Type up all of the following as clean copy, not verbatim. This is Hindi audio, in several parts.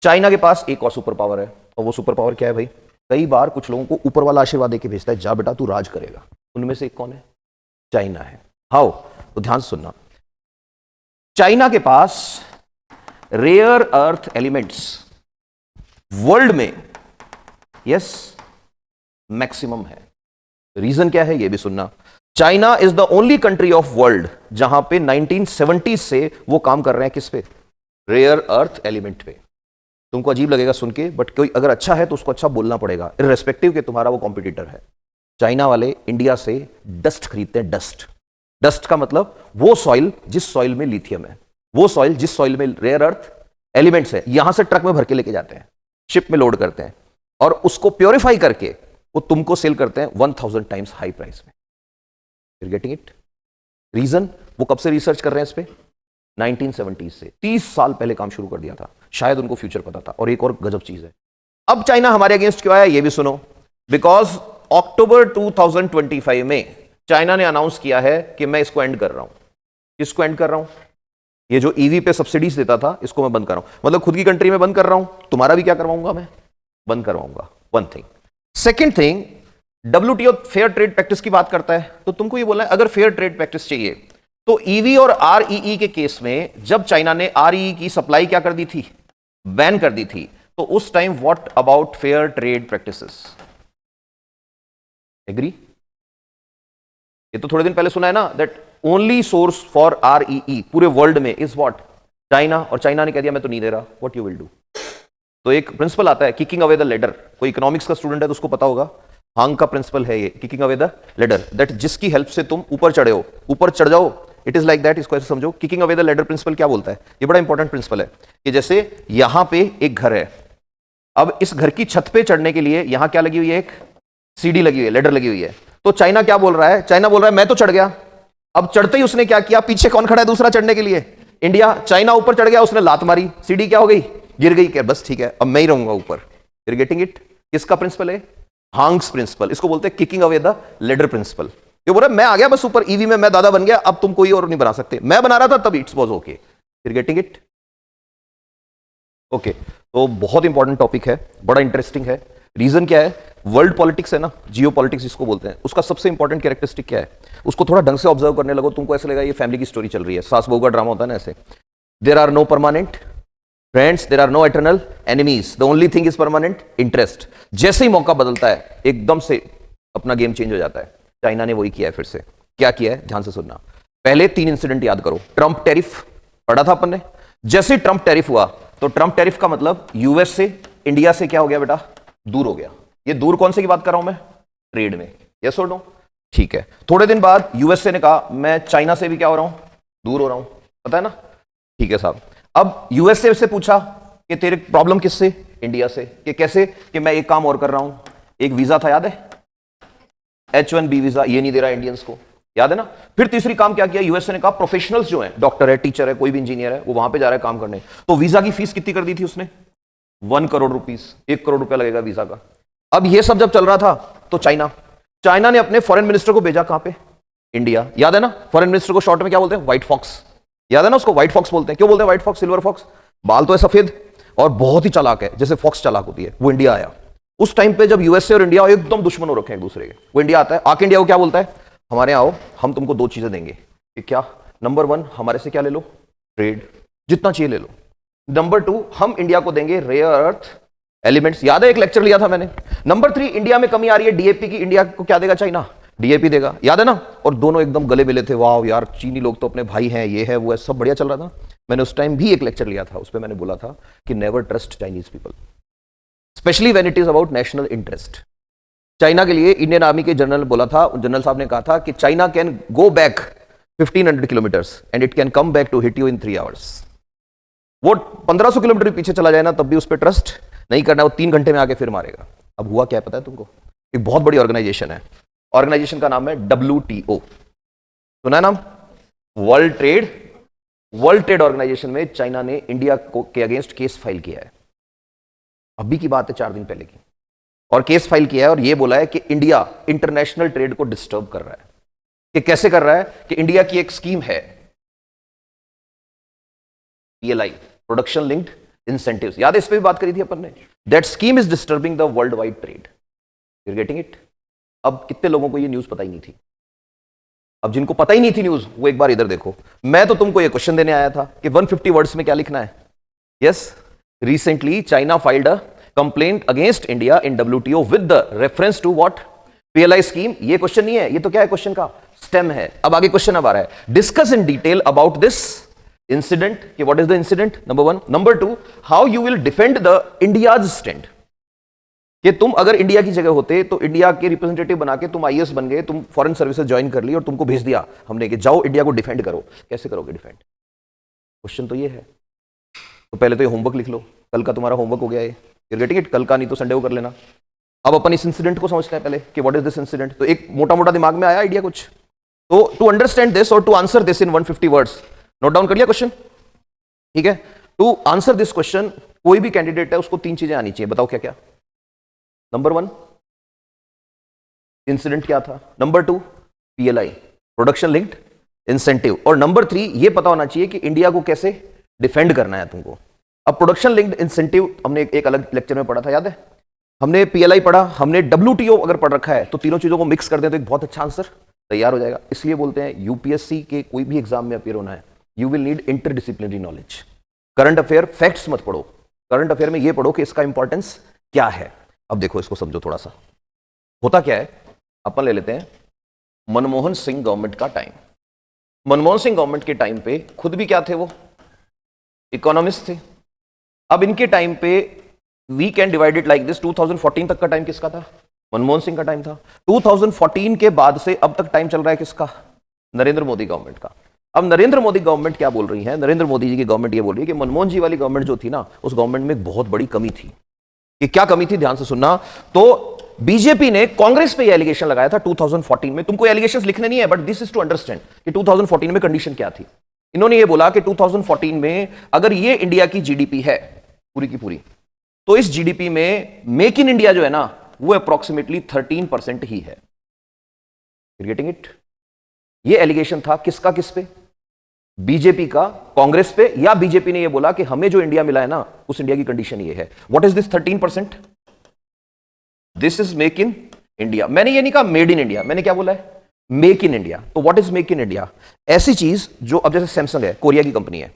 चाइना के पास एक और सुपर पावर है, और वो सुपर पावर क्या है भाई? कई बार कुछ लोगों को ऊपर वाला आशीर्वाद देके भेजता है, जा बेटा तू राज करेगा। उनमें से एक कौन है? चाइना है। हाउ? तो ध्यान से सुनना, चाइना के पास रेयर अर्थ एलिमेंट्स वर्ल्ड में यस मैक्सिमम है। रीजन क्या है ये भी सुनना। China is the only country of world जहां पे 1970 से वो काम कर रहे हैं किस पे? रेयर अर्थ एलिमेंट पे। तुमको अजीब लगेगा सुन के, बट कोई अगर अच्छा है तो उसको अच्छा बोलना पड़ेगा, इररेस्पेक्टिव कि तुम्हारा वो कॉम्पिटिटर है। चाइना वाले इंडिया से डस्ट खरीदते हैं, डस्ट। डस्ट का मतलब वो सॉइल जिस सॉइल में लिथियम है, वो सॉइल जिस सॉइल में रेयर अर्थ एलिमेंट्स है, यहां से ट्रक में भर के लेके जाते हैं, शिप में लोड करते हैं, और उसको प्योरीफाई करके वो तुमको सेल करते हैं 1000 टाइम्स हाई प्राइस में। You're getting it? रीजन, वो कब से रिसर्च कर रहे हैं इस पे? 1970 से। 30 साल पहले काम शुरू कर दिया था, शायद उनको फ्यूचर पता था। और एक और गजब चीज है, अब चाइना हमारे अगेंस्ट क्यों आया ये भी सुनो। बिकॉज अक्टूबर 2025 में चाइना ने अनाउंस किया है कि मैं इसको एंड कर रहा हूं। किसको एंड कर रहा हूं? ये जो ईवी पे सब्सिडीज देता था, इसको मैं बंद कर रहा हूं। मतलब खुद की कंट्री में बंद कर रहा हूं, तुम्हारा भी क्या करवाऊंगा मैं? बंद करवाऊंगा। One thing. Second thing, WTO fair trade practice की बात करता है, तो तुमको ये बोलना है अगर फेयर ट्रेड प्रैक्टिस चाहिए तो ईवी और REE के केस में जब चाइना ने REE की सप्लाई क्या कर दी थी? बैन कर दी थी। तो उस time what about fair trade practices? Agree? ये तो थोड़े दिन पहले सुना है ना, that only source for REE पूरे वर्ल्ड में इज व्हाट? चाइना। और चाइना ने कह दिया मैं तो नहीं दे रहा, व्हाट यू विल डू? तो एक प्रिंसिपल आता है, किकिंग अवे द लेडर। कोई इकोनॉमिक्स का स्टूडेंट है तो उसको पता होगा, हांग का प्रिंसिपल है ये, kicking away the ladder, that जिसकी हेल्प से तुम ऊपर चढ़े हो, ऊपर चढ़ जाओ। इट इज लाइक दैट, इसको ऐसे समझो। Kicking away the ladder principle क्या बोलता है? ये बड़ा इंपॉर्टेंट प्रिंसिपल है कि जैसे यहां पे एक घर है, अब इस घर की छत पे चढ़ने के लिए यहां क्या लगी हुई है? एक सीढ़ी लगी हुई है, लेडर लगी हुई है। तो चाइना क्या बोल रहा है? चाइना बोल रहा है मैं तो चढ़ गया। अब चढ़ते ही उसने क्या किया? पीछे कौन खड़ा है दूसरा चढ़ने के लिए? इंडिया। चाइना ऊपर चढ़ गया, उसने लात मारी, सीढ़ी क्या हो गई? गिर गई। क्या बस ठीक है, अब मैं ही रहूंगा ऊपर। You are getting it? किसका प्रिंसिपल है? हांग्स प्रिंसिपल। इसको बोलते हैं kicking away the ladder principle. ये बोल रहा है मैं आ गया बस ऊपर, ईवी में मैं दादा बन गया, अब तुम कोई और नहीं बना सकते, मैं बना रहा था तब it's was okay. You are getting it? Okay, तो बहुत इंपॉर्टेंट टॉपिक है, बड़ा इंटरेस्टिंग है। रीजन क्या है? वर्ल्ड पॉलिटिक्स है ना, जियो पॉलिटिक्स जिसको बोलते हैं, उसका सबसे इंपॉर्टेंट कैरेक्टरिस्टिक क्या है? उसको थोड़ा ढंग से ऑब्जर्व करने लगो, तुमको ऐसा लगेगा ये फैमिली की स्टोरी चल रही है, सास बहू का ड्रामा होता है ना ऐसे। There are no permanent friends, there are no eternal enemies, the only thing is permanent interest. जैसे ही मौका बदलता है एकदम से अपना गेम चेंज हो जाता है। चाइना ने वही किया है फिर से। क्या किया है? ध्यान से सुनना। पहले 3 इंसिडेंट याद करो। ट्रंप टैरिफ पढ़ा था अपन ने। जैसे ही ट्रंप टैरिफ हुआ तो ट्रंप टैरिफ का मतलब यूएस से इंडिया से क्या हो गया बेटा? दूर हो गया। ये दूर कौन से की बात कर रहा हूं मैं? ट्रेड में। यस और नो? ठीक है। थोड़े दिन बाद यूएसए ने कहा मैं चाइना से भी क्या हो रहा हूं? दूर हो रहा हूं। पता है ना? ठीक है साहब। अब यूएसए से पूछा कि तेरे प्रॉब्लम किससे? इंडिया से। कि कैसे? कि मैं एक काम और कर रहा हूं। एक वीजा था, याद है? H1B वीजा, ये नहीं दे रहा इंडियंस को, याद है ना? फिर तीसरी काम क्या किया? यूएसए ने कहा प्रोफेशनल्स जो हैं, डॉक्टर है, टीचर है, कोई भी इंजीनियर है, वो वहां पे जा रहा है काम करने, तो वीजा की फीस कितनी कर दी थी उसने? 1 करोड़ रुपीस। 1 करोड़ रुपया लगेगा वीजा का। अब ये सब जब चल रहा था तो चाइना ने अपने फॉरेन मिनिस्टर को भेजा कहां पे? इंडिया। याद है ना? फॉरेन मिनिस्टर को शॉर्ट में क्या बोलते हैं? White fox. याद है ना? उसको व्हाइट फॉक्स बोलते हैं। क्यों बोलते हैं व्हाइट फॉक्स? सिल्वर फॉक्स, बाल तो है सफेद और बहुत ही चालाक है, जैसे फॉक्स चालाक होती है। वो इंडिया आया उस टाइम पे जब यूएसए और इंडिया एकदम दुश्मन हो रखे हैं एक दूसरे के। वो इंडिया आता है, आके इंडिया को क्या बोलता है? हमारे यहाँ आओ, हम तुमको 2 चीजें देंगे। कि क्या? नंबर 1, हमारे से क्या ले लो? ट्रेड, जितना चाहिए ले लो। नंबर 2, हम इंडिया को देंगे रेयर अर्थ एलिमेंट्स। याद है एक लेक्चर लिया था मैंने। नंबर 3, इंडिया में कमी आ रही है डीएपी की, इंडिया को क्या देगा चाइना? डीएपी देगा। याद है ना? और दोनों एकदम गले मिले थे। वाह यार, चीनी लोग तो अपने भाई हैं, ये है वो है, सब बढ़िया चल रहा था। मैंने उस टाइम भी एक लेक्चर लिया था, उस पर मैंने बोला था कि never trust Chinese people, specially when it is about national interest. China के लिए इंडियन आर्मी के जनरल बोला था, जनरल साहब ने कहा था कि China can go back 1500 kilometres and it can come back to hit you in 3 hours. वो 1500 किलोमीटर पीछे चला जाए ना, तब भी उस पर ट्रस्ट नहीं करना, वो 3 घंटे में आके फिर मारेगा। अब हुआ क्या पता है तुमको? एक बहुत बड़ी ऑर्गेनाइजेशन है, ऑर्गेनाइजेशन का नाम है WTO। सुना है नाम? वर्ल्ड ट्रेड ऑर्गेनाइजेशन में चाइना ने इंडिया के अगेंस्ट केस फाइल किया है। अभी की बात है, 4 दिन पहले की। और केस फाइल किया है और यह बोला है कि इंडिया इंटरनेशनल ट्रेड को डिस्टर्ब कर रहा है। कि कैसे कर रहा है? कि इंडिया की एक स्कीम है PLI, प्रोडक्शन लिंक्ड इंसेंटिव्स, याद है इस पे भी बात करी थी अपन ने। That scheme is disturbing the world wide trade, you getting it. अब कितने लोगों को ये न्यूज पता ही नहीं थी? अब जिनको पता ही नहीं थी न्यूज, वो एक बार इधर देखो। मैं तो तुमको ये क्वेश्चन देने आया था कि 150 वर्ड्स में क्या लिखना है। Yes, recently China filed a complaint against India in WTO with the reference to what, PLI scheme. ये क्वेश्चन नहीं है, ये तो क्या है, क्वेश्चन का स्टेम है। अब आगे क्वेश्चन अब आ रहा है, discuss in detail about this incident, कि what is the incident, number 1। Number 2, how you will defend the India's stand, कि तुम अगर इंडिया की जगह होते तो इंडिया के रिप्रेजेंटेटिव बना के तुम IAS बन गए, तुम फॉरेन सर्विसेज ज्वाइन कर ली और तुमको भेज दिया हमने कि जाओ इंडिया को डिफेंड करो, कैसे करोगे डिफेंड? क्वेश्चन तो ये है। तो पहले तो ये होमवर्क लिख लो, कल का तुम्हारा होमवर्क हो गया ये, यू गेटिंग इट। कल का नहीं तो संडे को कर लेना। अब अपन इस इंसिडेंट को समझते हैं पहले कि व्हाट इज दिस इंसिडेंट। तो एक मोटा मोटा दिमाग में आया आइडिया कुछ, तो टू अंडरस्टैंड दिस और to answer this in 150 words, note down कर लिया क्वेश्चन, ठीक है। टू आंसर दिस क्वेश्चन कोई भी कैंडिडेट है उसको 3 चीजें आनी चाहिए, बताओ क्या क्या। नंबर 1, इंसिडेंट क्या था। Number 2, PLI, production linked incentive. और नंबर 3, ये पता होना चाहिए कि इंडिया को कैसे डिफेंड करना है तुमको। अब प्रोडक्शन लिंक्ड इंसेंटिव हमने एक अलग लेक्चर में पढ़ा था, याद है। हमने PLI पढ़ा, हमने WTO अगर पढ़ रखा है, तो तीनों चीजों को मिक्स कर दें तो एक बहुत अच्छा आंसर तैयार हो जाएगा। इसलिए बोलते हैं UPSC के कोई भी एग्जाम में अपीयर होना है, you will need interdisciplinary knowledge. Current affair facts मत पढ़ो, करंट अफेयर में ये पढ़ो कि इसका इंपॉर्टेंस क्या है। अब देखो इसको समझो थोड़ा सा, होता क्या है। अपन ले लेते हैं मनमोहन सिंह गवर्नमेंट का टाइम। मनमोहन सिंह गवर्नमेंट के टाइम पे खुद भी क्या थे, वो इकोनॉमिस्ट थे। अब इनके टाइम पे we can divide it like this, 2014 तक का टाइम किसका था? मनमोहन सिंह का टाइम था। 2014 के बाद से अब तक टाइम चल रहा है किसका? नरेंद्र मोदी गवर्नमेंट का। अब नरेंद्र मोदी गवर्नमेंट क्या बोल रही है, नरेंद्र मोदी जी की गवर्नमेंट ये बोल रही है कि मनमोहन जी वाली गवर्नमेंट जो थी ना, उस गवर्नमेंट में एक बहुत बड़ी कमी थी। कि क्या कमी थी, ध्यान से सुनना। तो बीजेपी ने कांग्रेस पे ये एलिगेशन लगाया था 2014 में। तुमको एलिगेशंस लिखने नहीं है, but this is to understand कि 2014 में कंडीशन क्या थी। इन्होंने ये बोला कि 2014 में अगर ये इंडिया की जीडीपी है पूरी की पूरी, तो इस जीडीपी में मेक इन इंडिया जो है ना, वो अप्रोक्सीमेटली 13% ही है। Getting it? ये एलिगेशन था किसका, किस पे? बीजेपी का कांग्रेस पे, या बीजेपी ने ये बोला कि हमें जो इंडिया मिला है ना, उस इंडिया की कंडीशन ये है। What is this 13%? This is make in India. मैंने ये नहीं कहा मेड इन इंडिया, मैंने क्या बोला है? Make in India. तो what is make in India? ऐसी चीज जो, अब जैसे सैमसंग है, कोरिया की कंपनी है,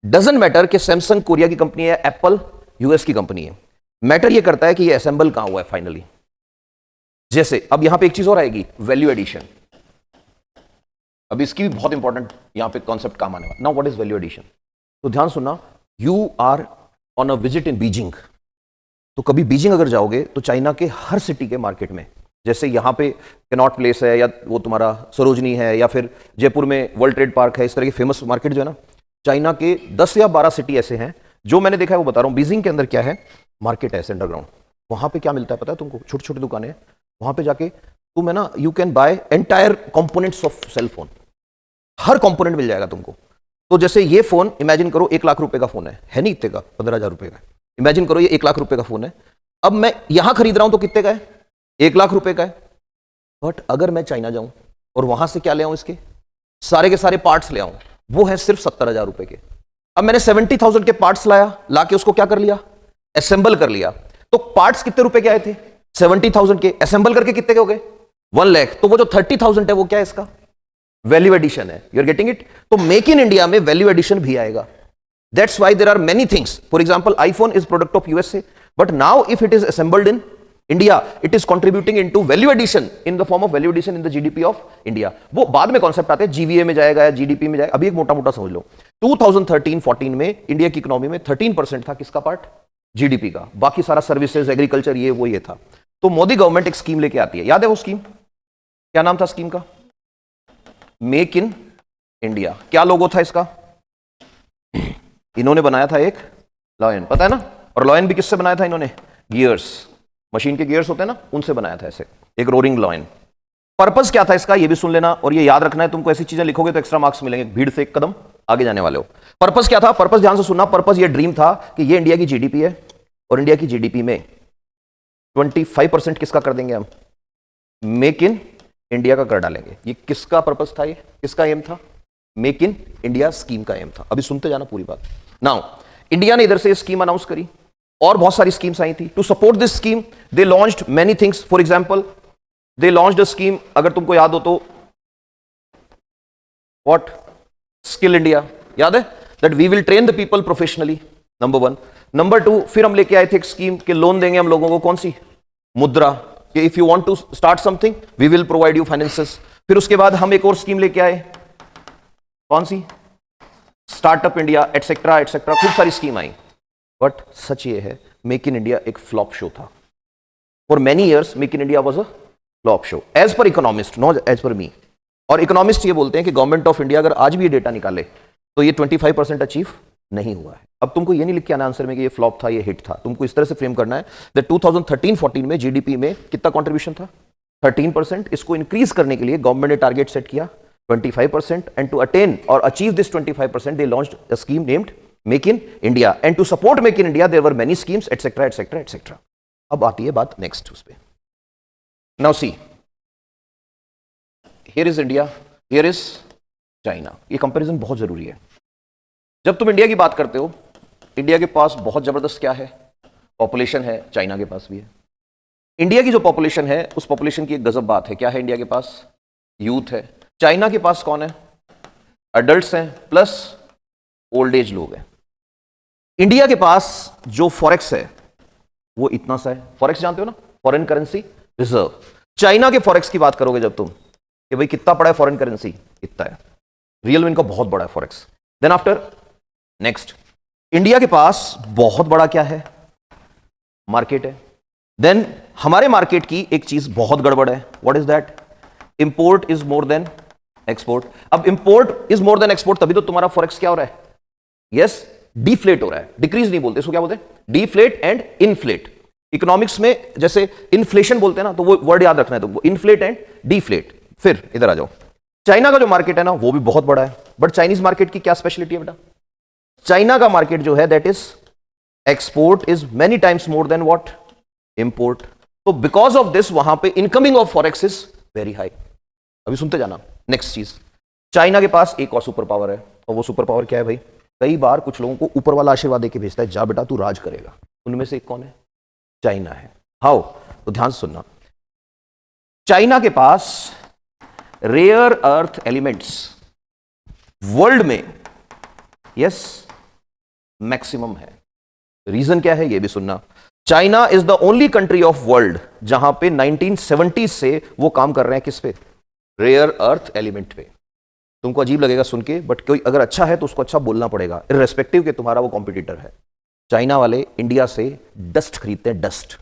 डजंट मैटर कि सैमसंग कोरिया की कंपनी है, एप्पल यूएस की कंपनी है, मैटर ये करता है कि ये असेंबल कहां हुआ है फाइनली। जैसे अब यहां पे एक चीज और आएगी, वैल्यू एडिशन। अब इसकी भी बहुत इंपॉर्टेंट यहां पे कॉन्सेप्ट काम आने वाला। Now what is value addition? तो ध्यान सुनना, you are on a visit in Beijing. तो कभी बीजिंग अगर जाओगे तो चाइना के हर सिटी के मार्केट में, जैसे यहां पे कैनॉट प्लेस है, या वो तुम्हारा सरोजनी है, या फिर जयपुर में वर्ल्ड ट्रेड पार्क है, इस तरह के फेमस मार्केट जो है ना, चाइना के 10 या 12 सिटी ऐसे हैं जो मैंने देखा है, वो बता रहा हूं। बीजिंग के अंदर क्या है, मार्केट है अंडरग्राउंड। वहां पे क्या मिलता है पता है तुमको? छोटी छोटी दुकानें हैं, वहां पे जाके तुम है ना, you can buy entire components of cell phone, हर कंपोनेंट मिल जाएगा तुमको। तो जैसे ये फोन इमेजिन करो 1 लाख रुपए का फोन है नहीं इतने का, 15,000 रुपए का। इमेजिन करो ये 1 लाख रुपए का फोन है। अब मैं यहां खरीद रहा हूं तो कितने का है? 1 लाख रुपए का है। बट अगर मैं चाइना जाऊं और वहां से क्या ले आऊं, इसके सारे के सारे पार्ट्स ले आऊं, वो है सिर्फ 70,000 रुपए के। अब मैंने 70,000 के पार्ट्स लाया, लाके उसको क्या कर लिया? असेंबल कर लिया। तो पार्ट्स कितने रुपए के आए थे? 70,000 के। असेंबल करके कितने के हो गए? 1 लाख। तो वो जो 30,000 है वो क्या है इसका? वैल्यू एडिशन है। You are getting it? तो मेक इन इंडिया में वैल्यू एडिशन भी आएगा। That's why there are many things. For example, iPhone is product of USA, but now if it is assembled in India, it is contributing into value addition in the form of value addition in the GDP of India. वो बाद में कॉन्सेप्ट आते हैं, जीवीए में जाएगा या जीडीपी में जाएगा। अभी एक मोटा मोटा समझ लो, 2013-14 में इंडिया की इकोनॉमी में 13% था किसका पार्ट? जीडीपी का। बाकी सारा सर्विसेज, एग्रीकल्चर, ये वो ये था। तो मोदी गवर्नमेंट एक स्कीम लेके आती है, याद है वो स्कीम? क्या नाम था स्कीम का? Make in India. क्या लोगो था इसका? इन्होंने बनाया था एक लॉयन, पता है ना? और लॉयन भी किससे बनाया था इन्होंने? गियर्स, मशीन के गियर्स होते हैं ना, उनसे बनाया था ऐसे एक रोरिंग लॉयन। पर्पस क्या था इसका, ये भी सुन लेना, और ये याद रखना है तुमको। ऐसी चीजें लिखोगे तो एक्स्ट्रा मार्क्स मिलेंगे, भीड़ से एक कदम आगे जाने वाले हो। पर्पस क्या था? पर्पस ध्यान से सुनना। पर्पस ये ड्रीम था कि ये इंडिया की जीडीपी है, और इंडिया की जीडीपी में 25% किसका कर देंगे हम? मेक इन इंडिया का कर डालेंगे। ये किसका पर्पस था? ये किसका एम था? मेक इन इंडिया स्कीम का एम था। अभी सुनते जाना पूरी बात। नाउ इंडिया ने इधर से स्कीम अनाउंस करी और बहुत सारी स्कीम्स आई थी। To support this scheme they launched many things. For example they launched a scheme, अगर तुमको याद हो तो, व्हाट, स्किल इंडिया, याद है? That we will train the people professionally, number 1। Number 2, फिर हम लेके आए थे एक स्कीम कि लोन देंगे हम लोगों को, कौन सी? मुद्रा, कि if you want to start something we will provide you finances. फिर उसके बाद हम एक और स्कीम लेके आए, कौन सी? स्टार्टअप इंडिया, एटसेट्रा एटसेट्रा, खूब सारी स्कीम आई। बट सच ये है, मेक इन इंडिया एक फ्लॉप शो था। For many years make in India was a flop show, as per economist, not as per me. और इकोनॉमिस्ट ये बोलते हैं कि गवर्नमेंट ऑफ इंडिया अगर आज भी ये डेटा निकाले तो ये 25% अचीव नहीं हुआ है। अब तुमको ये नहीं लिख के आना आंसर में कि ये फ्लॉप था, ये हिट था। तुमको इस तरह से फ्रेम करना है दैट 2013-14 में जीडीपी में कितना कंट्रीब्यूशन था? 13%। इसको इंक्रीज करने के लिए गवर्नमेंट ने टारगेट सेट किया 25%, एंड टू अटेन और achieve this 25% they launched a scheme named make in India, and to support make in India there were many schemes etcetera etcetera etcetera. अब आती है बात नेक्स्ट उस पे। Now see, here is India, here is China. ये कंपैरिजन बहुत जरूरी है। जब तुम इंडिया की बात करते हो, इंडिया के पास बहुत जबरदस्त क्या है? पॉपुलेशन है, चाइना के पास भी है। इंडिया की जो पॉपुलेशन है उस पॉपुलेशन की एक गजब बात है, क्या है इंडिया के पास? यूथ है। चाइना के पास कौन है? अडल्ट्स हैं प्लस ओल्ड एज लोग हैं। इंडिया के पास जो फॉरेक्स है वो इतना सा है। फॉरेक्स जानते हो ना, फॉरेन करेंसी रिजर्व। चाइना के फॉरेक्स की बात करोगे जब तुम कि भाई कितना पड़ा है फॉरेन करेंसी, इतना है। रियल में इनका बहुत बड़ा है forex. Then after next, India के पास बहुत बड़ा क्या है? मार्केट है। देन हमारे मार्केट की एक चीज बहुत गड़बड़ है, what is that? Import is more than export. अब import is more than export, तभी तो तुम्हारा फॉरेक्स क्या हो रहा है? यस, डिफ्लेट हो रहा है। डिक्रीज नहीं बोलते, इसको क्या बोलते हैं? Deflate and inflate. इकोनॉमिक्स में जैसे इन्फ्लेशन बोलते हैं ना, तो वो वर्ड याद रखना है तुमको, इन्फ्लेट एंड डिफ्लेट। फिर इधर आ जाओ, चाइना का जो मार्केट है ना वो भी बहुत बड़ा है, बट चाइनीज मार्केट की क्या स्पेशलिटी है बेटा? चाइना का मार्केट जो है that is export is many times more than what? Import. तो बिकॉज ऑफ दिस वहां पे incoming of forex is very high. अभी सुनते जाना। नेक्स्ट चीज, चाइना के पास एक और सुपर पावर है, और वो सुपर पावर क्या है भाई? कई बार कुछ लोगों को ऊपर वाला आशीर्वाद देके भेजता है, जा बेटा तू राज करेगा। उनमें से एक कौन है? चाइना है। हाउ? तो ध्यान से सुनना, चाइना के पास रेयर अर्थ एलिमेंट्स वर्ल्ड में यस मैक्सिमम है। रीजन क्या है ये भी सुनना। China is the only country of world जहां पे 1970 से वो काम कर रहे हैं किस पे? रेयर अर्थ एलिमेंट पे। तुमको अजीब लगेगा सुन के, बट कोई अगर अच्छा है तो उसको अच्छा बोलना पड़ेगा, इररेस्पेक्टिव कि तुम्हारा वो कॉम्पिटिटर है। चाइना वाले इंडिया से डस्ट खरीदते हैं, डस्ट।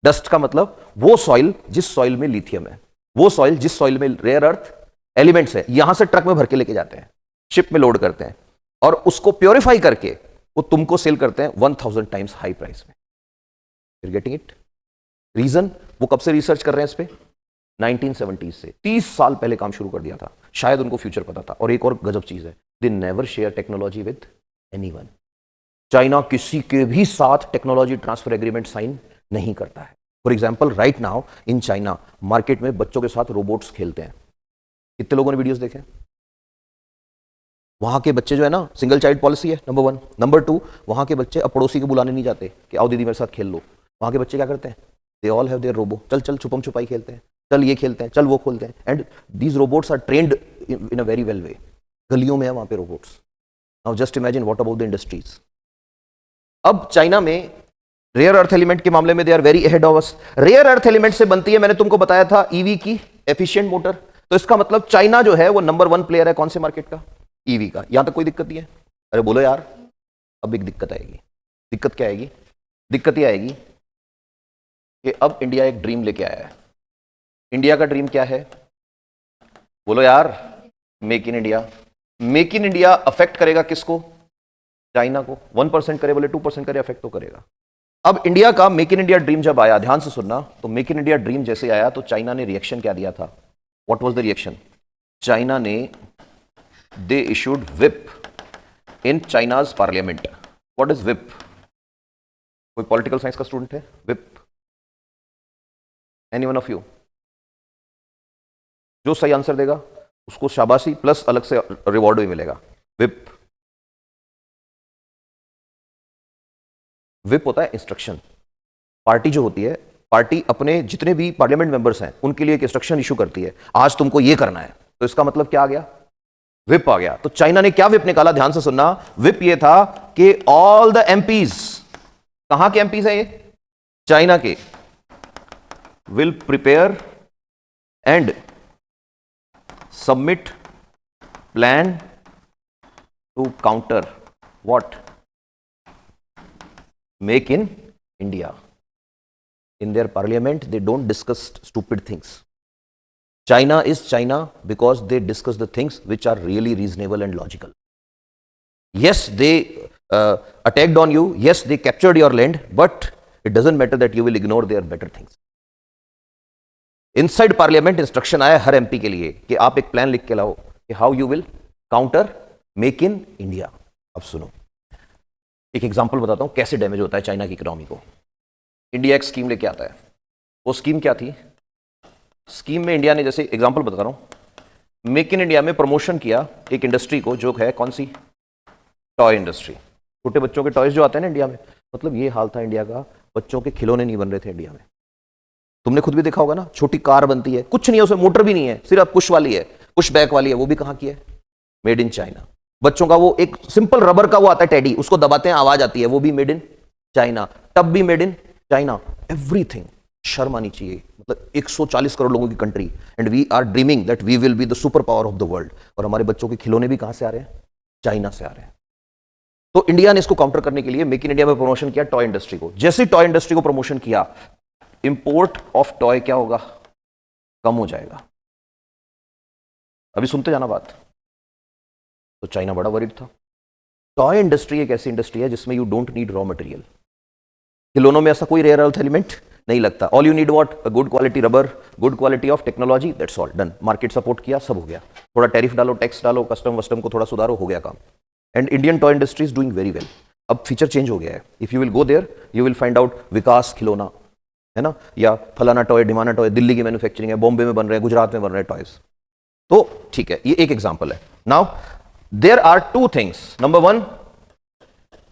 डस्ट का मतलब वो सॉइल जिस सॉइल में लिथियम है, वो सॉइल जिस सॉइल में रेयर अर्थ एलिमेंट्स है, यहां से ट्रक में भर के लेके जाते हैं, शिप में लोड करते हैं, और उसको प्योरीफाई करके वो तुमको सेल करते हैं 1000 टाइम्स हाई प्राइस में। You're getting it? रीजन, वो कब से रिसर्च कर रहे हैं इस पे? 1970 से। 30 साल पहले काम शुरू कर दिया था। शायद उनको फ्यूचर पता था। और एक और गजब चीज है, they never share technology with anyone. China किसी के भी साथ टेक्नोलॉजी ट्रांसफर एग्रीमेंट साइन नहीं करता है। For example right now in China market में बच्चों के साथ रोबोट्स खेलते हैं। कितने लोगों ने वीडियोस देखे? वहां के बच्चे जो है ना, सिंगल चाइल्ड पॉलिसी है, नंबर 1। नंबर 2, वहां के बच्चे अब पड़ोसी को बुलाने नहीं जाते कि आओ दीदी मेरे साथ खेल लो। वहां के बच्चे क्या करते हैं? They all have their robo. चल चल छुपम छुपाई खेलते हैं, चल ये खेलते हैं, चल वो खोलते हैं। And these robots are trained in a very well way. गलियों में है वहां पे robots. Now just imagine what about the industries. अब चाइना में रेयर अर्थ एलिमेंट के मामले में they are very ahead of us. Rare earth element से बनती है, मैंने तुमको बताया था, ईवी की एफिशिएंट मोटर। तो इसका मतलब चाइना जो है वो नंबर 1 प्लेयर है कौन से मार्केट का? ईवी का। यहां तक कोई दिक्कत नहीं है? अरे बोलो यार, अब एक दिक्कत आएगी। दिक्कत क्या आएगी? दिक्कत ये आएगी कि अब इंडिया एक ड्रीम लेके आया है। इंडिया का ड्रीम क्या है? बोलो यार, make in India. Make in India affect करेगा किसको? चाइना को। 1% करे बोले 2% करे, अफेक्ट तो करेगा। अब इंडिया का मेक इन इंडिया ड्रीम जब आया, ध्यान से सुनना, तो मेक इन इंडिया ड्रीम जैसे आया तो चाइना ने रिएक्शन क्या दिया था? What was the reaction? China ने they issued whip in China's parliament. What is whip? कोई पॉलिटिकल साइंस का स्टूडेंट है? Whip, any one of you? जो सही आंसर देगा उसको शाबाशी प्लस अलग से रिवॉर्ड भी मिलेगा। व्हिप विप होता है इंस्ट्रक्शन। पार्टी जो होती है, पार्टी अपने जितने भी पार्लियामेंट मेंबर्स हैं उनके लिए एक इंस्ट्रक्शन इशू करती है, आज तुमको ये करना है, तो इसका मतलब क्या आ गया, विप आ गया। तो चाइना ने क्या विप निकाला, ध्यान से सुनना। विप ये था कि ऑल द एमपीज, कहां के एमपीज है ये, चाइना के, will prepare and submit plan to counter what, make in India. In their parliament, they don't discuss stupid things. China is China because they discuss the things which are really reasonable and logical. Yes, they attacked on you. Yes, they captured your land, but it doesn't matter that you will ignore their better things. Inside parliament instruction आया हर MP के लिए कि आप एक प्लान लिख के लाओ कि how you will counter make in India. अब सुनो, एक एग्जांपल बताता हूं कैसे डैमेज होता है चाइना की इकोनॉमी को। इंडिया एक स्कीम लेके आता है, वो स्कीम क्या थी, स्कीम में इंडिया ने, जैसे एग्जांपल बता रहा हूं, मेक इन इंडिया में प्रमोशन किया एक इंडस्ट्री को, जो है कौन सी, टॉय इंडस्ट्री। छोटे बच्चों के टॉयज जो आते हैं ना इंडिया में, मतलब ये हाल था इंडिया का, बच्चों के खिलौने नहीं बन रहे थे इंडिया में। तुमने खुद भी देखा होगा ना, छोटी कार बनती है, कुछ नहीं है उसमें, मोटर भी नहीं है, सिर्फ पुश वाली है, पुश बैक वाली है, वो भी कहाँ की है, मेड इन चाइना। बच्चों का वो एक सिंपल रबर का वो आता है टेडी, उसको दबाते हैं आवाज आती है, वो भी मेड इन चाइना। टब भी मेड इन चाइना। एवरीथिंग। शर्म आनी चाहिए, मतलब 140 करोड़ लोगों की country, and we are dreaming that we will be the super power of the world, और हमारे बच्चों के खिलौने भी कहां से आ रहे हैं, चाइना से आ रहे हैं। तो इंडिया ने इसको काउंटर करने के लिए मेक इन इंडिया में प्रमोशन किया टॉय इंडस्ट्री को। जैसे टॉय इंडस्ट्री को प्रमोशन किया, इंपोर्ट ऑफ टॉय क्या होगा, कम हो जाएगा। अभी सुनते जाना बात। तो चाइना बड़ा वरीड था। टॉय इंडस्ट्री एक ऐसी इंडस्ट्री है जिसमें you don't need raw material. खिलौनों में ऐसा कोई रेयर अर्थ एलिमेंट नहीं लगता। All you need what, a good quality rubber, good quality of technology, that's all, done. Market support किया, सब हो गया। थोड़ा टैरिफ डालो, टैक्स डालो, कस्टम वस्टम को थोड़ा सुधारो, हो गया काम। And Indian toy industry is doing very well. अब फीचर चेंज हो गया है। If you will go there you will find out विकास खिलौना, है ना, या फलाना टॉय, डिमाना टॉय, दिल्ली की मैन्युफैक्चरिंग है, बॉम्बे में बन रहे हैं, गुजरात में बन रहे हैं टॉयज। तो ठीक है, ये एक एग्जाम्पल है। Now there are two things. Number one,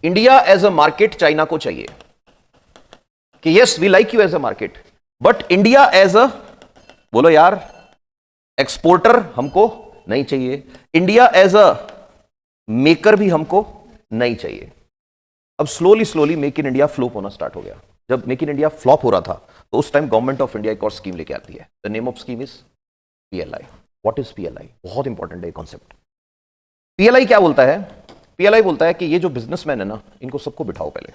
India as a market China को चाहिए कि yes we like you as a market, but India as a, बोलो यार, एक्सपोर्टर हमको नहीं चाहिए। इंडिया एज अ मेकर भी हमको नहीं चाहिए। अब slowly slowly make in India flop होना स्टार्ट हो गया। जब मेक इन इंडिया फ्लॉप हो रहा था तो उस टाइम गवर्नमेंट ऑफ इंडिया एक और स्कीम लेके आती है। The name of scheme is PLI. What is PLI? बहुत इंपॉर्टेंट है कॉन्सेप्ट। पीएलआई क्या बोलता है? पीएलआई बोलता है कि ये जो बिजनेसमैन है ना, इनको सबको बिठाओ पहले।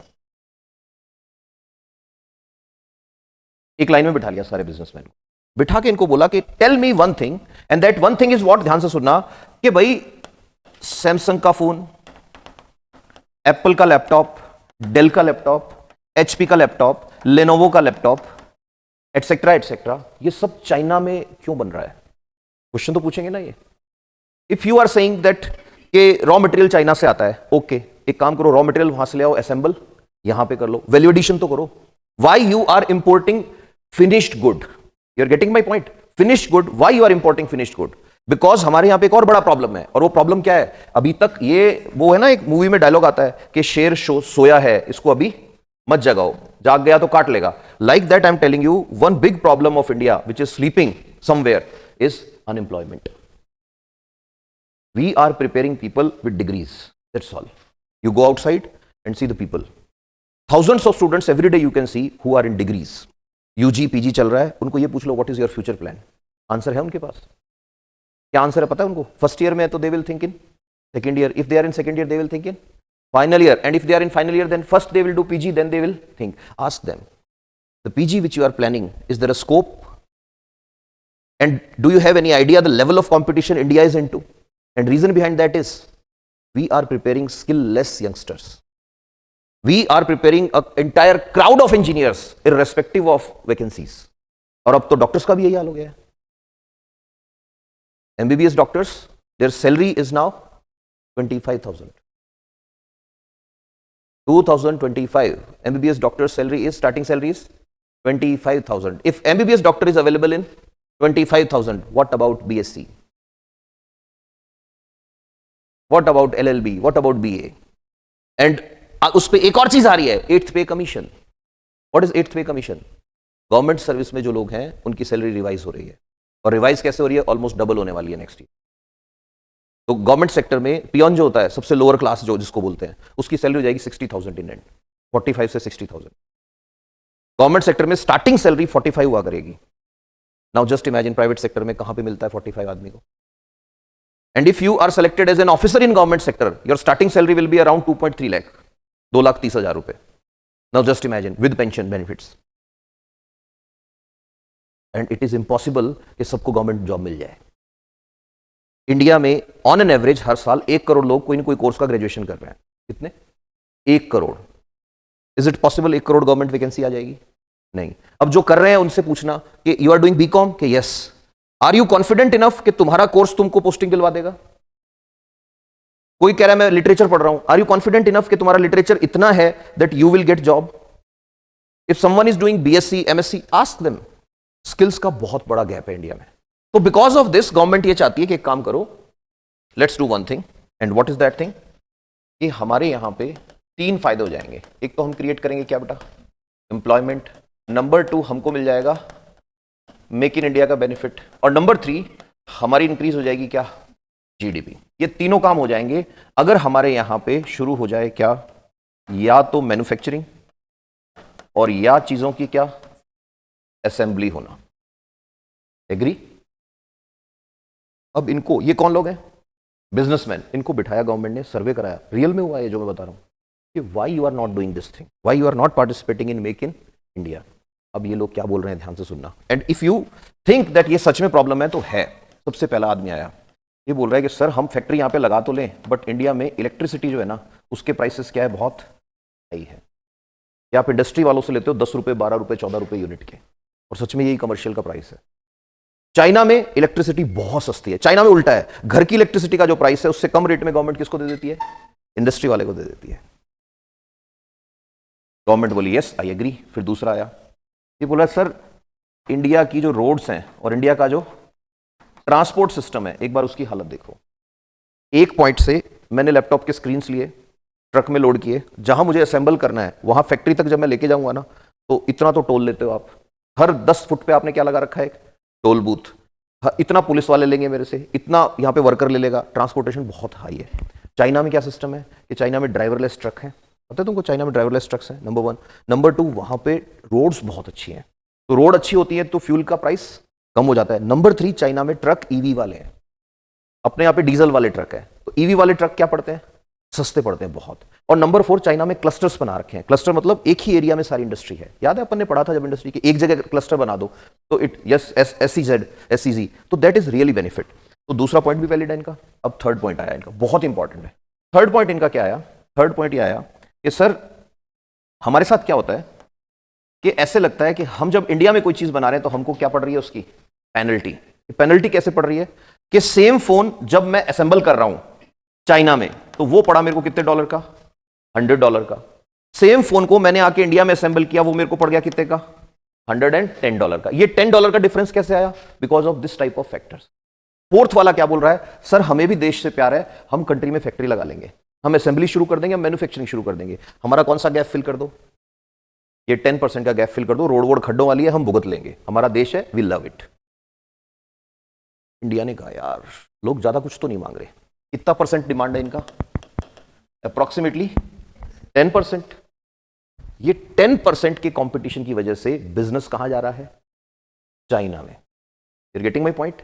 एक लाइन में बिठा लिया सारे बिजनेसमैन को, बिठा के इनको बोला कि tell me one thing, and that one thing is what, ध्यान से सुनना, कि भाई सैमसंग का फोन, एप्पल का लैपटॉप, डेल का लैपटॉप, एचपी का लैपटॉप, लेनोवो का लैपटॉप, एटसेट्रा एटसेट्रा, ये सब चाइना में क्यों बन रहा है? क्वेश्चन तो पूछेंगे ना ये। If you are saying that कि रॉ मटेरियल चाइना से आता है, ओके, एक काम करो, रॉ मटेरियल वहां से ले आओ, असेंबल यहां पे कर लो, वैल्यू एडिशन तो करो। Why you are importing finished good? You are getting my point? Finished good, why you are importing finished good? Because हमारे यहां पे एक और बड़ा प्रॉब्लम है, और वो प्रॉब्लम क्या है? अभी तक ये वो है ना, एक मूवी में डायलॉग आता है कि शेर सोया है, इसको अभी मत जगाओ, जाग गया तो काट लेगा। Like that I am telling you, one big problem of India which is sleeping somewhere is unemployment. We are preparing people with degrees. That's all. You go outside and see the people. Thousands of students every day you can see who are in degrees. UG, PG चल रहा है, उनको ये पूछ लो what is your future plan? Answer है उनके पास? क्या आंसर है पता है उनको? फर्स्ट ईयर में तो they will think in second year. If they are in second year, they will think in final year. And if they are in final year, then first they will do PG, then they will think. Ask them. The PG which you are planning, is there a scope? And do you have any idea the level of competition India is into? And reason behind that is we are preparing skill-less youngsters. We are preparing an entire crowd of engineers irrespective of vacancies. और अब तो डॉक्टर्स का भी यही हाल हो गया है. MBBS doctors, their salary is now 25,000. 2025 MBBS doctor's salary is, starting salary is 25,000. If MBBS doctor is available in 25,000, what about BSc? What about LLB? What about BA? And उस पर एक और चीज आ रही है, 8th पे कमीशन। व्हाट इज 8th पे कमीशन? गवर्नमेंट सर्विस में जो लोग हैं उनकी सैलरी रिवाइज हो रही है, और रिवाइज कैसे हो रही है? ऑलमोस्ट डबल होने वाली है नेक्स्ट ईयर। तो गवर्नमेंट सेक्टर में पियोन जो होता है, सबसे लोअर क्लास जो जिसको बोलते हैं, उसकी सैलरी हो जाएगी 60,000 इन एंड, 45 से 60,000। गवर्नमेंट सेक्टर में स्टार्टिंग सैलरी 45 हुआ करेगी। Now just imagine private sector में कहां पे मिलता है 45 आदमी को। And if you are selected as an officer in government sector, your starting salary will be around 2.3 lakh, 2,30,000 रुपए। Now just imagine with pension benefits. And it is impossible कि सबको गवर्नमेंट जॉब मिल जाए। इंडिया में ऑन एन एवरेज हर साल 1 करोड़ लोग कोई ना कोई कोर्स का ग्रेजुएशन कर रहे हैं। कितने? 1 crore. Is it possible 1 crore government vacancy आ जाएगी? नहीं। अब जो कर रहे हैं उनसे पूछना कि यू आर डूइंग बीकॉम, कि yes, are you confident enough कि तुम्हारा कोर्स तुमको पोस्टिंग दिलवा देगा? कोई कह रहा है मैं लिटरेचर पढ़ रहा हूं, आर यू कॉन्फिडेंट इनफ कि तुम्हारा लिटरेचर इतना है that you will get job? If someone is doing BSc, MSc, ask them. Skills का बहुत बड़ा गैप है इंडिया में। तो बिकॉज ऑफ दिस गवर्नमेंट ये चाहती है कि एक काम करो, let's do one thing. And what is that thing? कि हमारे यहां पे 3 फायदे हो जाएंगे। एक तो हम क्रिएट करेंगे क्या बेटा? एम्प्लॉयमेंट। नंबर 2 हमको मिल जाएगा मेक इन इंडिया का बेनिफिट। और नंबर 3 हमारी इंक्रीज हो जाएगी क्या? जीडीपी। ये तीनों काम हो जाएंगे अगर हमारे यहां पे शुरू हो जाए क्या? या तो मैन्युफैक्चरिंग, और या चीजों की क्या? असेंबली होना। एग्री? अब इनको, ये कौन लोग हैं? बिजनेसमैन। इनको बिठाया गवर्नमेंट ने, सर्वे कराया, रियल में हुआ है जो मैं बता रहा हूं कि why you are not doing this thing, why you are not participating in make in India. अब ये लोग क्या बोल रहे हैं, ध्यान से सुनना। And if you think that ये सच में प्रॉब्लम है तो है। सबसे पहला आदमी आया, ये बोल रहा है कि सर हम फैक्ट्री यहां पे लगा तो लें, बट इंडिया में इलेक्ट्रिसिटी जो है ना, उसके प्राइसेस क्या है? बहुत हाई है। क्या आप इंडस्ट्री वालों से लेते हो 10 रुपए, 12 रुपए, 14 रुपए यूनिट के, और सच में यही कमर्शियल का प्राइस है। चाइना में इलेक्ट्रिसिटी बहुत सस्ती है। चाइना में उल्टा है, घर की इलेक्ट्रिसिटी का जो प्राइस है उससे कम रेट में गवर्नमेंट किसको दे देती है? इंडस्ट्री वाले को दे देती है। गवर्नमेंट बोली यस आई एग्री। फिर दूसरा आया, ये बोला सर इंडिया की जो रोड्स हैं और इंडिया का जो ट्रांसपोर्ट सिस्टम है, एक बार उसकी हालत देखो। एक पॉइंट से मैंने लैपटॉप के स्क्रीन्स लिए, ट्रक में लोड किए, जहां मुझे असेंबल करना है वहां फैक्ट्री तक जब मैं लेके जाऊंगा ना, तो इतना तो टोल लेते हो आप। हर 10 फुट पे आपने क्या लगा रखा है? Toll booth. इतना पुलिस वाले लेंगे मेरे से, इतना यहां पे वर्कर ले लेगा। ट्रांसपोर्टेशन बहुत हाई है। चाइना में क्या सिस्टम है कि चाइना में ड्राइवरलेस ट्रक है। पता है तुमको चाइना में ड्राइवरलेस ट्रक्स हैं? नंबर 1। नंबर 2, वहां पे रोड्स बहुत अच्छी हैं, तो रोड अच्छी होती है तो फ्यूल का प्राइस कम हो जाता है। नंबर 3, चाइना में ट्रक ईवी वाले हैं, अपने यहाँ पे डीजल वाले ट्रक है, तो ईवी वाले ट्रक क्या पड़ते हैं? सस्ते पड़ते हैं बहुत। और नंबर 4, चाइना में क्लस्टर्स बना रखे हैं। क्लस्टर मतलब एक ही एरिया में सारी इंडस्ट्री है। याद है अपन ने पढ़ा था जब इंडस्ट्री की एक जगह क्लस्टर बना दो तो इट यस SEZ, तो दैट इज रियली बेनिफिट। तो दूसरा पॉइंट भी वैलिड है इनका। अब थर्ड पॉइंट आया इनका, बहुत इंपॉर्टेंट है। थर्ड पॉइंट इनका क्या आया? थर्ड पॉइंट ये आया कि सर हमारे साथ क्या होता है कि ऐसे लगता है कि हम जब इंडिया में कोई चीज बना रहे हैं तो हमको क्या पड़ रही है? उसकी पेनल्टी। पेनल्टी कैसे पड़ रही है कि सेम फोन जब मैं असेंबल कर रहा हूं चाइना में तो वो पड़ा मेरे को कितने डॉलर का? $100 का। सेम फोन को मैंने आके इंडिया में असेंबल किया, वो मेरे को पड़ गया कितने का? $110 का। ये $10 का डिफरेंस कैसे आया? Because of this type of factors. Fourth वाला क्या बोल रहा है? सर हमें भी देश से प्यार है, हम कंट्री में फैक्ट्री लगा लेंगे, हम असेंबली शुरू कर देंगे, हम मैन्युफैक्चरिंग शुरू कर देंगे। हमारा कौन सा गैप फिल कर दो? ये 10% का गैप फिल कर दो। रोड वोड खड्डों वाली है, हम भुगत लेंगे, हमारा देश है, वी लव इट। इंडिया ने कहा यार लोग ज्यादा कुछ तो नहीं मांग रहे। कितना परसेंट डिमांड है इनका? अप्रोक्सीमेटली 10%। ये 10% के कंपटीशन की वजह से बिजनेस कहां जा रहा है? चाइना में। You getting my point?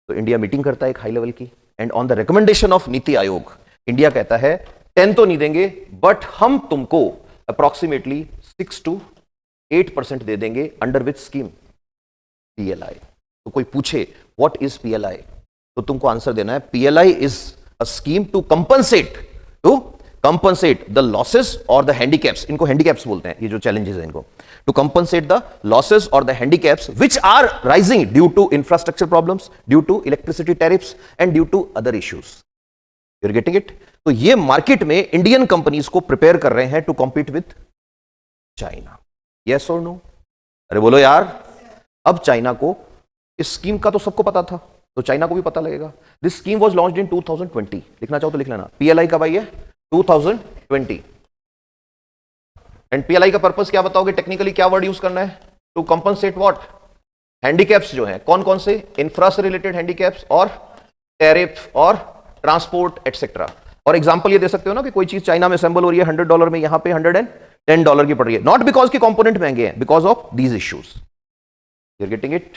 तो इंडिया मीटिंग करता है एक हाई लेवल की, and on the recommendation of NITI Aayog India कहता है 10 तो नहीं देंगे, बट हम तुमको अप्रोक्सीमेटली 6 to 8% दे देंगे। Under which scheme? PLI। तो कोई पूछे व्हाट इज PLI तो तुमको आंसर देना है PLI is a scheme to compensate the losses और द हैंडीकैप्स। इनको हैंडीकैप्स बोलते हैं, ये जो चैलेंजेस है इनको। टू कंपनसेट द लॉसेस और the handicaps which are rising due to infrastructure problems, due to electricity tariffs and due to other issues. You are getting it? तो ये मार्केट में इंडियन कंपनीज को प्रिपेयर कर रहे हैं to compete with China. Yes और नो? अरे बोलो यार। अब चाइना को इस स्कीम का तो सबको पता था, तो चाइना को भी पता लगेगा। This scheme was launched in 2020। लिखना चाहो तो लिख लेना। PLI कब आई है? 2020। एंड पीएलआई का पर्पस क्या बताओगे टेक्निकली, क्या वर्ड यूज करना है? To compensate what? हैंडीकैप्स जो हैं, कौन कौन से? इंफ्रा से रिलेटेड हैंडीकैप्स और टैरिफ और ट्रांसपोर्ट एटसेट्रा। और एग्जांपल ये दे सकते हो ना कि कोई चीज चाइना में असेंबल हो रही है $100 में, यहां पे $110 की पड़ रही है, नॉट बिकॉज की कंपोनेंट महंगे हैं, because of these issues. You are getting it?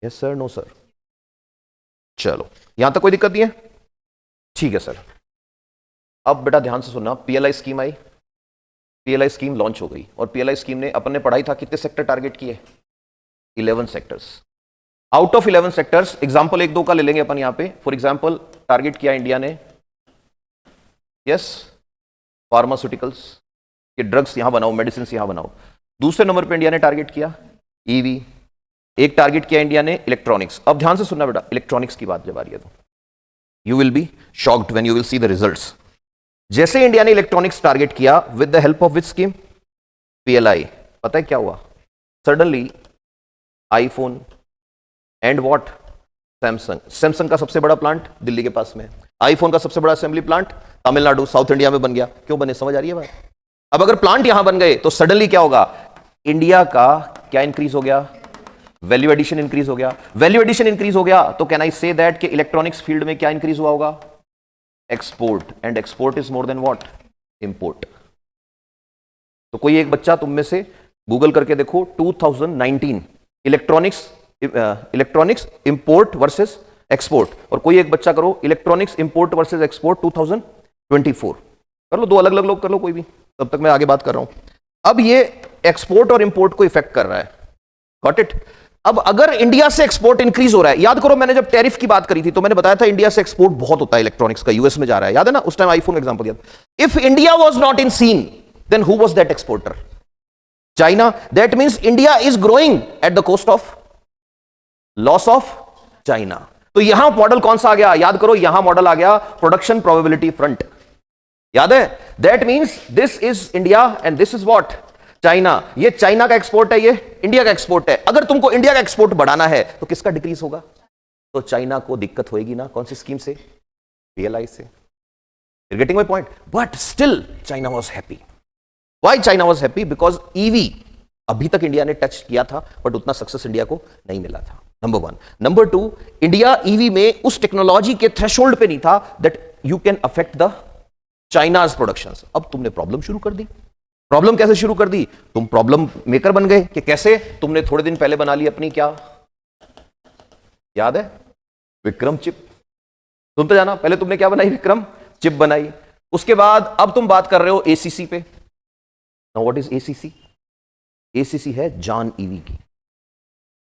Yes sir, no sir? चलो, यहां तक कोई दिक्कत नहीं है? ठीक है सर। अब बेटा ध्यान से सुनना, पीएलआई स्कीम आई, पीएलआई स्कीम लॉन्च हो गई, और पीएलआई स्कीम ने, अपन ने पढ़ाई था कितने सेक्टर टारगेट किए? 11 sectors. Out of 11 sectors, example एक दो का ले लेंगे अपन यहां पे। फॉर एग्जांपल टारगेट किया इंडिया ने, यस, फार्मास्यूटिकल्स के ड्रग्स यहां बनाओ, मेडिसिन यहां बनाओ। दूसरे नंबर पे इंडिया ने टारगेट किया ईवी। एक टारगेट किया इंडिया ने इलेक्ट्रॉनिक्स। अब ध्यान से सुनना बेटा, इलेक्ट्रॉनिक्स की बात जब आ रही है तो you will be shocked when you will see the results. जैसे इंडिया ने इलेक्ट्रॉनिक्स टारगेट किया with the help of which scheme? PLI. पता है क्या हुआ? Suddenly iPhone and what? Samsung का सबसे बड़ा प्लांट दिल्ली के पास में, आईफोन का सबसे बड़ा assembly plant Tamil Nadu, south India में बन गया। क्यों बने? समझ आ रही है बात? अब अगर प्लांट यहां बन गए तो सडनली क्या होगा? इंडिया का क्या इंक्रीज हो गया? वैल्यू एडिशन इंक्रीज हो गया। वैल्यू एडिशन इंक्रीज हो गया तो कैन आई से दैट कि इलेक्ट्रॉनिक्स फील्ड में क्या इंक्रीज हुआ होगा? Export. And export is more then what? Import. तो कोई एक बच्चा तुम में से गूगल करके देखो 2019 इलेक्ट्रॉनिक्स इंपोर्ट वर्सेस एक्सपोर्ट, और कोई एक बच्चा करो इलेक्ट्रॉनिक्स इंपोर्ट वर्सेस एक्सपोर्ट 2024। कर लो, दो अलग अलग लोग कर लो कोई भी, तब तक मैं आगे बात कर रहा हूं। अब ये एक्सपोर्ट और इंपोर्ट को इफेक्ट कर रहा है, गॉट इट? अब अगर इंडिया से एक्सपोर्ट इंक्रीज हो रहा है, याद करो मैंने जब टैरिफ की बात करी थी तो मैंने बताया था इंडिया से एक्सपोर्ट बहुत होता है इलेक्ट्रॉनिक्स का, यूएस में जा रहा है, याद है ना? उस टाइम आईफोन एग्जांपल दिया। If India was not in scene then who was that exporter? China. That means India is growing at the cost of loss of China. तो यहां मॉडल कौन सा आ गया? याद करो, यहां मॉडल आ गया प्रोडक्शन प्रोबेबिलिटी फ्रंट। याद है? That means this is India and this is what? China. ये चाइना का एक्सपोर्ट है, ये इंडिया का एक्सपोर्ट है। अगर तुमको इंडिया का एक्सपोर्ट बढ़ाना है तो किसका डिक्रीज होगा? तो चाइना को दिक्कत होगी ना। कौन सी स्कीम से? पीएलआई से। You're getting my point? But still China was happy. Why China was happy? Because EV अभी तक इंडिया ने टच किया था बट उतना सक्सेस इंडिया को नहीं मिला था, number one. Number two, India EV में उस टेक्नोलॉजी के थ्रेशोल्ड पे नहीं था that you can affect the China's productions. अब तुमने प्रॉब्लम शुरू कर दी। प्रॉब्लम कैसे शुरू कर दी? तुम प्रॉब्लम मेकर बन गए। कि कैसे? तुमने थोड़े दिन पहले बना ली अपनी, क्या याद है? विक्रम चिप। सुनते जाना, पहले तुमने क्या बनाई? विक्रम चिप बनाई। उसके बाद अब तुम बात कर रहे हो एसीसी पे। Now what is ACC? ACC है जान ईवी की।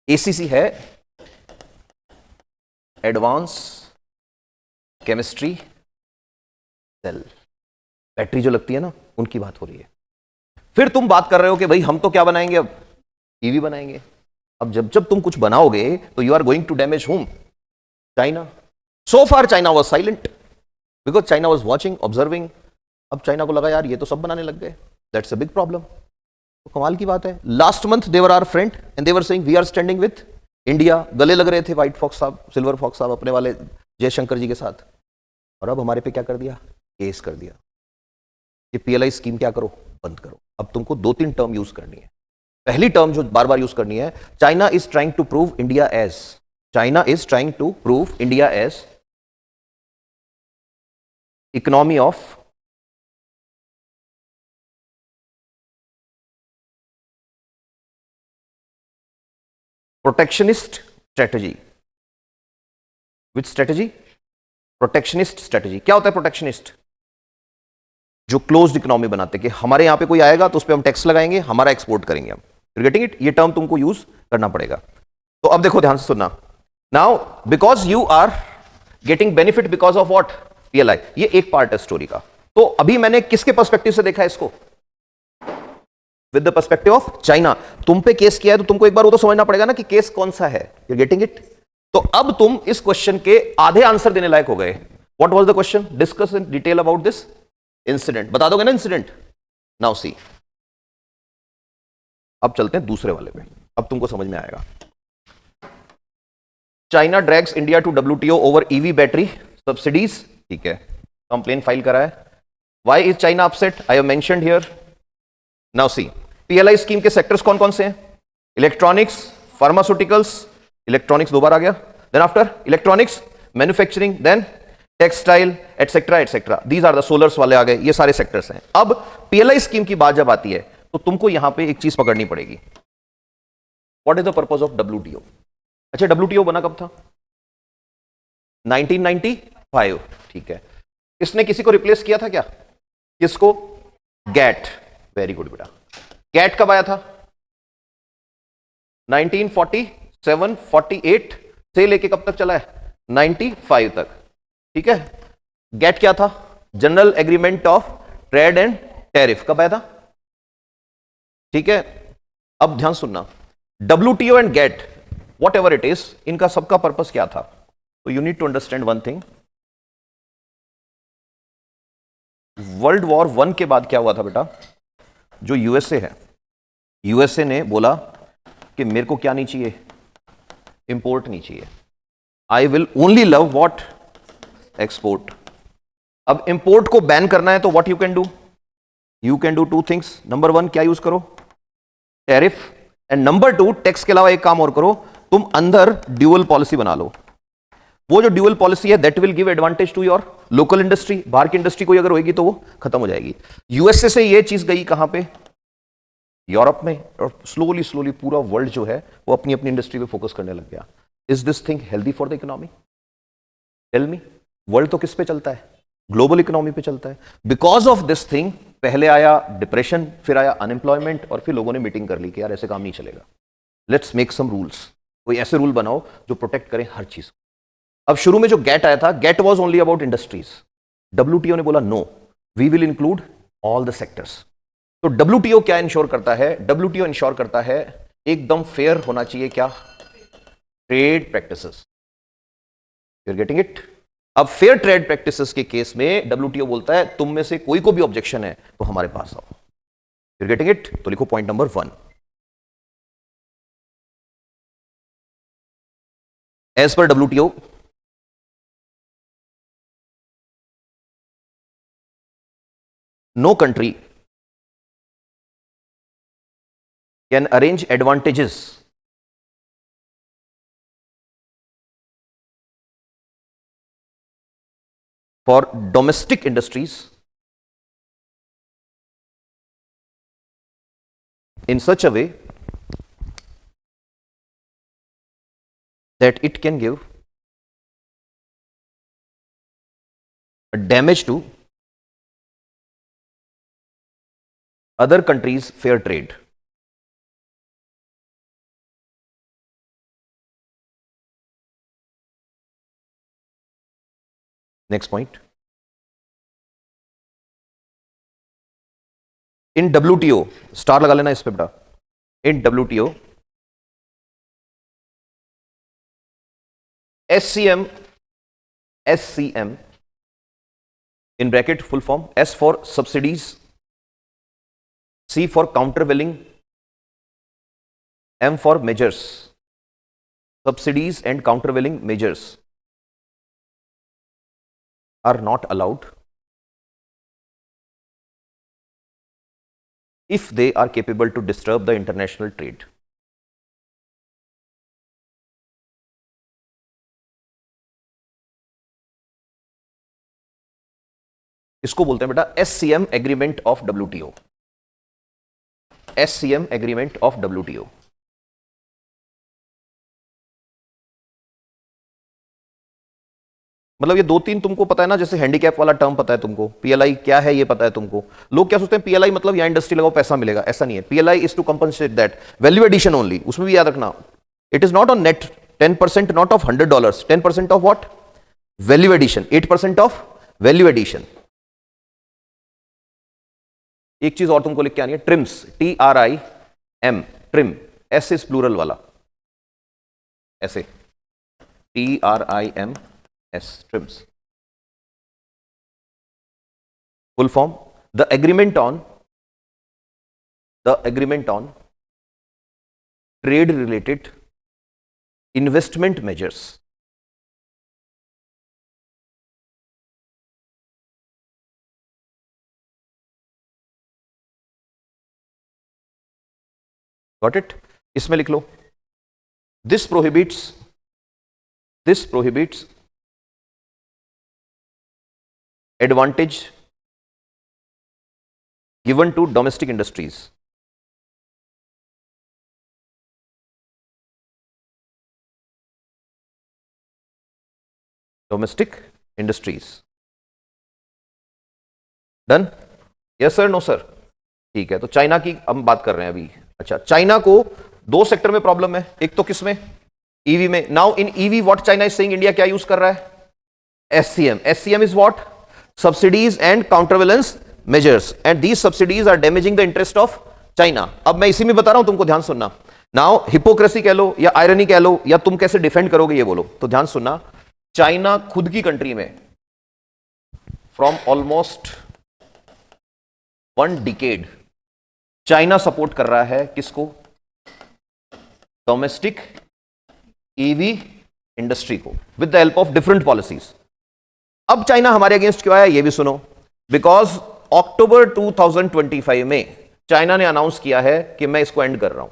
एसीसी है एडवांस केमिस्ट्री सेल, बैटरी जो लगती है ना, उनकी बात हो रही है। फिर तुम बात कर रहे हो कि भाई हम तो क्या बनाएंगे? अब ईवी बनाएंगे। अब जब जब तुम कुछ बनाओगे तो you are going to damage home China. So far China was silent because China was watching, observing. अब चाइना को लगा यार ये तो सब बनाने लग गए, दैट्स अ बिग प्रॉब्लम। तो कमाल की बात है, last month they were our friend and they were saying we are standing with India. गले लग रहे थे व्हाइट फॉक्स साहब, सिल्वर फॉक्स साहब अपने वाले जयशंकर जी के साथ। और अब हमारे पे क्या कर दिया? केस कर दिया कि पीएलआई स्कीम क्या करो? बंद करो। अब तुमको दो तीन टर्म यूज करनी है। पहली टर्म जो बार बार यूज करनी है, China is trying to prove India as, China is trying to prove India as economy of protectionist strategy. Which strategy? Protectionist strategy. क्या होता है प्रोटेक्शनिस्ट? जो क्लोज्ड इकोनॉमी बनाते कि हमारे यहां पे कोई आएगा तो उस पर हम टैक्स लगाएंगे, हमारा एक्सपोर्ट करेंगे हम। You getting it? ये टर्म तुमको यूज करना पड़ेगा। तो अब देखो ध्यान से सुनना। Now because you are getting benefit because of what? PLI. ये एक पार्ट है स्टोरी का। तो अभी मैंने किसके पर्सपेक्टिव से देखा इसको? With the perspective of China. तुम पे केस किया है तो तुमको एक बार वो तो समझना पड़ेगा ना कि केस कौन सा है। You getting it? तो अब तुम इस क्वेश्चन के आधे आंसर देने लायक हो गए। What was the question? Discuss in detail about this incident. बता दोगे ना इंसिडेंट? नाउ सी, अब चलते हैं दूसरे वाले पे, अब तुमको समझ में आएगा। China drags India to WTO over EV battery subsidies. ठीक है, कंप्लेन फाइल करा है। Why is China upset? I have mentioned here now see, PLI scheme के सेक्टर्स कौन कौन से हैं? इलेक्ट्रॉनिक्स, फार्मास्यूटिकल्स, इलेक्ट्रॉनिक्स 2 बार आ गया, then after electronics, manufacturing, then textile, etcetera etcetera, these are the solars वाले आ गए, ये सारे सेक्टर्स हैं। अब पीएलआई स्कीम की बात जब आती है तो तुमको यहां पे एक चीज पकड़नी पड़ेगी, what is the purpose of WTO. अच्छा, डब्ल्यूटीओ बना कब था? 1995, ठीक है। इसने किसी को रिप्लेस किया था क्या? किसको? गैट, वेरी गुड बेटा। गैट कब आया था? 1947 48 से लेके कब तक चला है? 95 तक, ठीक है। गैट क्या था? General agreement of trade and tariff. कब आया था? ठीक है। अब ध्यान सुनना, WTO and GATT, whatever it is, इनका सबका पर्पस क्या था? तो you need to understand one thing, world war 1 के बाद क्या हुआ था बेटा? जो यूएसए है, यूएसए ने बोला कि मेरे को क्या नहीं चाहिए? इंपोर्ट नहीं चाहिए, I will only love what? Export. अब इंपोर्ट को बैन करना है तो what you can do? You can do 2 things. Number 1 क्या यूज करो? टैरिफ, एंड नंबर 2 टैक्स के अलावा एक काम और करो, तुम अंदर ड्यूअल पॉलिसी बना लो। वो जो ड्यूअल पॉलिसी है that will give advantage to your local industry. बाहर की इंडस्ट्री कोई अगर होगी तो वो खत्म हो जाएगी। यूएसए से ये चीज गई कहां पे? यूरोप में, और स्लोली स्लोली पूरा वर्ल्ड जो है वो अपनी अपनी इंडस्ट्री पे फोकस करने लग गया। Is this thing healthy for the economy? Tell me. World तो किस पे चलता है? ग्लोबल इकोनॉमी पे चलता है। बिकॉज ऑफ दिस थिंग पहले आया डिप्रेशन, फिर आया अनएम्प्लॉयमेंट, और फिर लोगों ने मीटिंग कर ली कि यार ऐसे काम नहीं चलेगा, लेट्स मेक सम रूल्स। कोई ऐसे रूल बनाओ जो प्रोटेक्ट करें हर चीज को। अब शुरू में जो गेट आया था, GATT was only about industries. WTO ने बोला no, we will include all the sectors. तो डब्ल्यूटीओ क्या इंश्योर करता है? डब्ल्यूटीओ इंश्योर करता है एकदम फेयर होना चाहिए क्या? Trade practices. You are getting it? अब फेयर ट्रेड प्रैक्टिसेस के केस में डब्ल्यूटीओ बोलता है तुम में से कोई को भी ऑब्जेक्शन है तो हमारे पास आओ। You are getting it? तो लिखो पॉइंट नंबर 1, एज पर WTO no country can arrange advantages for domestic industries in such a way that it can give a damage to other countries' fair trade. Next point. In WTO, star लगा लेना इस पे बेटा। In WTO, SCM in bracket full form, S for subsidies, C for countervailing, M for measures. Subsidies and countervailing measures are not allowed if they are capable to disturb the international trade. इसको बोलते हैं बेटा SCM agreement of WTO। SCM agreement of WTO। मतलब ये 2-3 तुमको पता है ना, जैसे हैंडीकैप वाला टर्म पता है तुमको, पीएलआई क्या है ये पता है तुमको। लोग क्या सोचते हैं पीएलआई मतलब यहां इंडस्ट्री लगाओ पैसा मिलेगा, ऐसा नहीं है। PLI is to compensate that value addition only. उसमें भी याद रखना, it is not on net 10%, not of $100, 10% of what? Value addition, 8% of value addition. एक चीज और तुमको लिख के आनी है, trims, TRIM, trim, S is plural वाला, ऐसे TRIMS, trims. Full form, the agreement on trade related investment measures got it? इसमें लिख लो, this prohibits advantage given to domestic industries. Domestic industries, done? Yes sir, no sir? ठीक है, तो चाइना की हम बात कर रहे हैं अभी। अच्छा, चाइना को दो सेक्टर में प्रॉब्लम है, एक तो किसमें? ईवी में। Now in EV what China is saying, India क्या यूज कर रहा है? SCM. SCM is what? Subsidies and countervailing measures, and these subsidies are damaging the interest of China. अब मैं इसी में बता रहा हूं तुमको, ध्यान सुनना। नाउ हिपोक्रेसी कह लो या आयरनी कह लो, या तुम कैसे डिफेंड करोगे ये बोलो, तो ध्यान सुनना। चाइना खुद की कंट्री में from almost 1 decade China support कर रहा है किसको? डोमेस्टिक ईवी इंडस्ट्री को, with the help of different policies. अब चाइना हमारे अगेंस्ट क्यों आया ये भी सुनो। बिकॉज अक्टूबर 2025 में चाइना ने अनाउंस किया है कि मैं इसको एंड कर रहा हूं।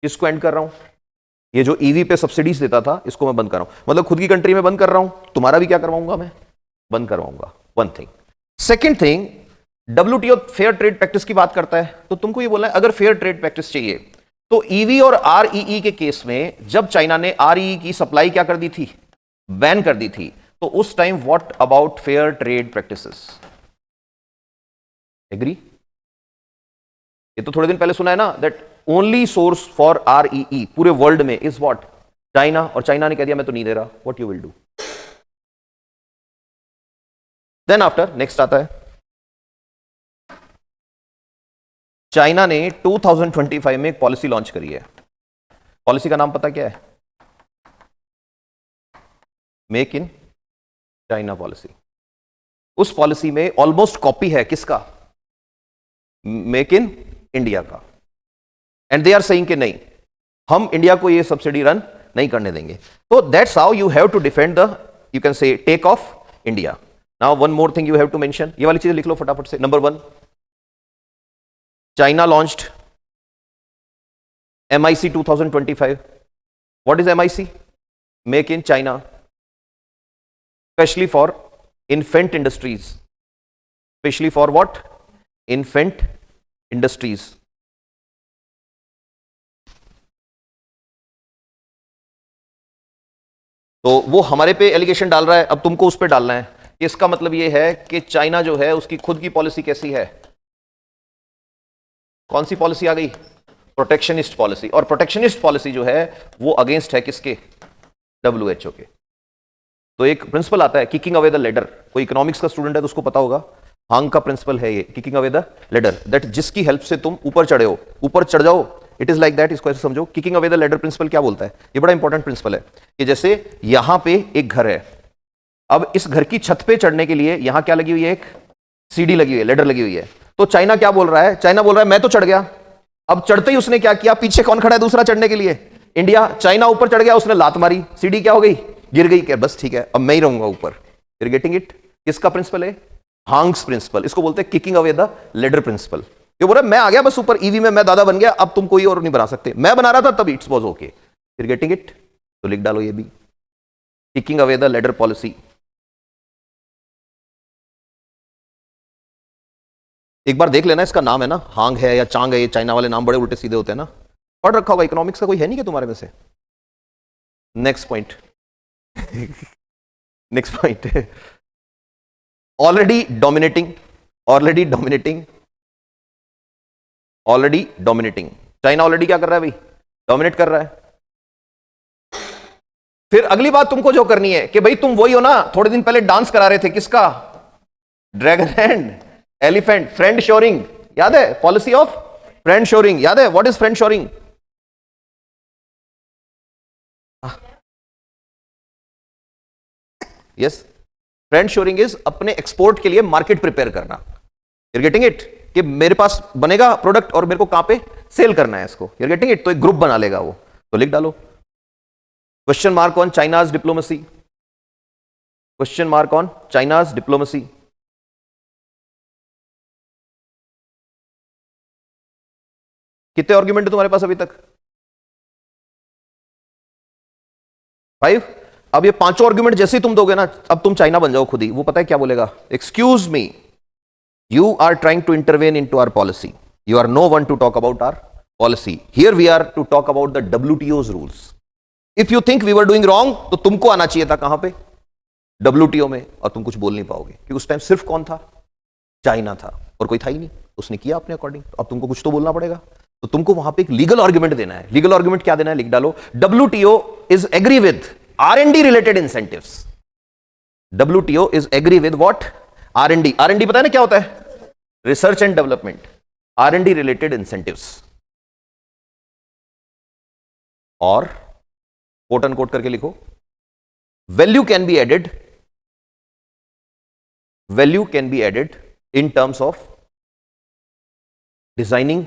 किसको एंड कर रहा हूं? ये जो ईवी पे सब्सिडीज देता था, इसको मैं बंद कर रहा हूं। मतलब खुद की कंट्री में बंद कर रहा हूं, तुम्हारा भी क्या करवाऊंगा मैं? बंद करवाऊंगा। One thing. Second thing, WTO fair trade practice की बात करता है, तो तुमको ये बोलना है अगर फेयर ट्रेड प्रैक्टिस चाहिए तो ईवी और आरईई के केस में जब चाइना ने आरईई की सप्लाई क्या कर दी थी? बैन कर दी थी। तो उस time what about fair trade practices? Agree? ये तो थोड़े दिन पहले सुना है ना, that only source for REE पूरे वर्ल्ड में इज व्हाट? चाइना। और चाइना ने कह दिया मैं तो नहीं दे रहा। What you will do? Then after next आता है, चाइना ने 2025 में एक पॉलिसी लॉन्च करी है। पॉलिसी का नाम पता क्या है? Make in China policy. उस पॉलिसी में ऑलमोस्ट कॉपी है किसका? मेक इन इंडिया का। एंड दे आर सेइंग कि नहीं, हम इंडिया को ये सब्सिडी रन नहीं करने देंगे। तो that's how you have to defend the, you can say, take of India. Now one more thing you have to mention, ये वाली चीजें लिख लो फटाफट से। Number 1, China launched MIC 2025. What is MIC? Make in China, especially for infant industries. Especially for what? Infant industries. तो वो हमारे पे एलिगेशन डाल रहा है, अब तुमको उस पे डालना है। इसका मतलब ये है कि चाइना जो है उसकी खुद की पॉलिसी कैसी है? कौन सी पॉलिसी आ गई? Protectionist policy. और प्रोटेक्शनिस्ट पॉलिसी जो है वो अगेंस्ट है किसके? WHO के। तो एक प्रिंसिपल आता है, किकिंग अवे द लेडर। कोई इकोनॉमिक्स का स्टूडेंट है तो उसको पता होगा, हांग का प्रिंसिपल है ये, kicking away the ladder. That जिसकी हेल्प से तुम ऊपर चढ़े हो, ऊपर चढ़ जाओ, इट इज लाइक दैट। इसको ऐसे समझो, kicking away the ladder principle क्या बोलता है? ये बड़ा इंपॉर्टेंट प्रिंसिपल है कि जैसे यहां पे एक घर है, अब इस घर की छत पे चढ़ने के लिए यहां क्या लगी हुई है? एक सीढ़ी लगी हुई है, लेडर लगी हुई है। तो चाइना क्या बोल रहा है? चाइना बोल रहा है मैं तो चढ़ गया। अब चढ़ते ही उसने क्या किया? पीछे कौन खड़ा है दूसरा चढ़ने के लिए? इंडिया। चाइना ऊपर चढ़ गया, उसने लात मारी, सीढ़ी क्या हो गई? गिर गई। क्या बस ठीक है, अब मैं ही रहूंगा ऊपर। You getting it? किसका प्रिंसिपल है? हांग्स प्रिंसिपल। इसको बोलते हैं kicking away the ladder principle. ये बोल रहा है मैं आ गया बस ऊपर, ईवी में मैं दादा बन गया, अब तुम कोई और नहीं बना सकते। मैं बना रहा था तब it's was okay. You getting it? तो लिख डालो ये भी, kicking away the ladder policy. एक बार देख लेना, इसका नाम है ना हांग है या चांग है, ये चाइना वाले नाम बड़े उल्टे सीधे होते हैं ना। पढ़ रखा होगा इकोनॉमिक्स का, कोई है नहीं क्या तुम्हारे में से? Next point. Next point, already dominating. Already dominating. Already dominating. China already क्या कर रहा है भाई? डोमिनेट कर रहा है। फिर अगली बात तुमको जो करनी है कि भाई तुम वही हो ना, थोड़े दिन पहले डांस करा रहे थे, किसका? Dragon and elephant. Friend shoring याद है? पॉलिसी ऑफ फ्रेंड शोरिंग याद है? What is friend shoring? Yes, friend shoring is अपने एक्सपोर्ट के लिए मार्केट प्रिपेयर करना। You getting it? कि मेरे पास बनेगा प्रोडक्ट और मेरे को कहां पे सेल करना है इसको। You getting it? तो एक ग्रुप बना लेगा वो। तो लिख डालो question mark on China's diplomacy. Question mark on China's diplomacy. कितने आर्ग्यूमेंट है तुम्हारे पास अभी तक? 5। अब ये पांचों आर्ग्यूमेंट जैसे ही तुम दोगे ना, अब तुम चाइना बन जाओ खुद ही। वो पता है क्या बोलेगा? Excuse me, you are trying to intervene into our policy. You are no one to talk about our policy. Here we are to talk about the WTO's rules. If you think we were doing wrong, तो तुमको आना चाहिए था कहां पे? WTO में, और तुम कुछ बोल नहीं पाओगे क्योंकि उस टाइम सिर्फ कौन था? चाइना था, और कोई था ही नहीं। उसने किया अपने अकॉर्डिंग, तो अब तुमको कुछ तो बोलना पड़ेगा। तो तुमको वहां पे एक लीगल आर्ग्यूमेंट देना है। लीगल आर्ग्यूमेंट क्या देना है? लिख डालो, WTO is agree with R&D related incentives. WTO is agree with what? R&D. R&D पता है ना क्या होता है? Research and development. R&D related incentives. और कोट अनकोट करके लिखो, value can be added, value can be added in terms of designing,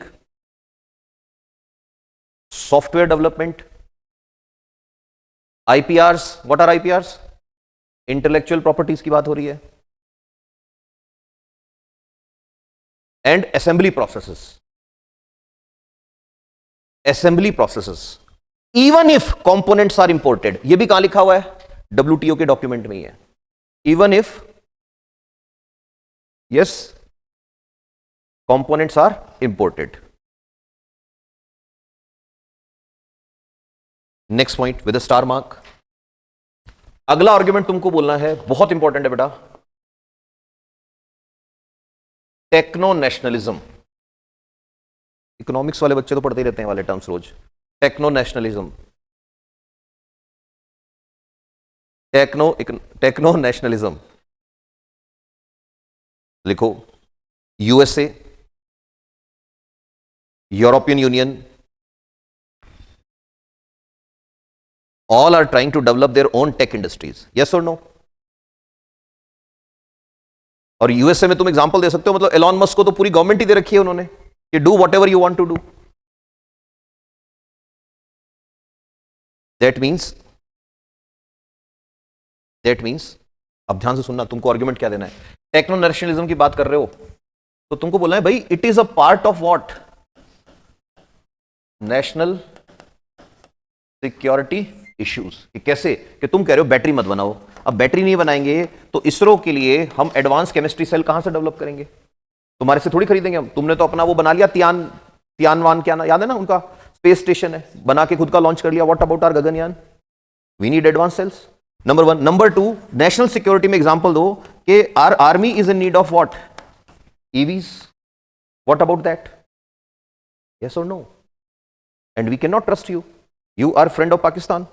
software development, IPRs। What are IPRs? Intellectual properties की बात हो रही है, and assembly processes, assembly processes, even if components are imported। ये भी कहां लिखा हुआ है? WTO के डॉक्यूमेंट में ही है। even if, yes, components are imported। next point with a star mark। अगला आर्ग्यूमेंट तुमको बोलना है, बहुत इंपॉर्टेंट है बेटा, टेक्नो नेशनलिज्म। इकोनॉमिक्स वाले बच्चे तो पढ़ते ही रहते हैं वाले टर्म्स रोज। टेक्नो नेशनलिज्म, टेक्नो नेशनलिज्म लिखो। USA, European union, all are trying to develop their own tech industries. Yes और नो? और USA में तुम एग्जांपल दे सकते हो, मतलब एलॉन मस्क को तो पूरी गवर्नमेंट ही दे रखी है उन्होंने कि do whatever you want to do. That means अब ध्यान से सुनना, तुमको आर्ग्यूमेंट क्या देना है। टेक्नो नेशनलिज्म की बात कर रहे हो तो तुमको बोलना है भाई, it is a part of what? National security issues. कि कैसे? कि तुम कह रहे हो बैटरी मत बनाओ, अब बैटरी नहीं बनाएंगे तो इसरो के लिए हम एडवांस केमिस्ट्री सेल कहां से डेवलप करेंगे? तुम्हारे से थोड़ी खरीदेंगे हम। तुमने तो अपना वो बना लिया, तियानवान, क्या ना याद है ना उनका, स्पेस स्टेशन है, बना के खुद का लॉन्च कर लिया। What about our Gaganyaan? We need advance cells, number 1। Number 2, national security में एग्जांपल दो कि our army is in need of what? EVs। What about that? Yes और no? And we can not trust you. You are friend of Pakistan.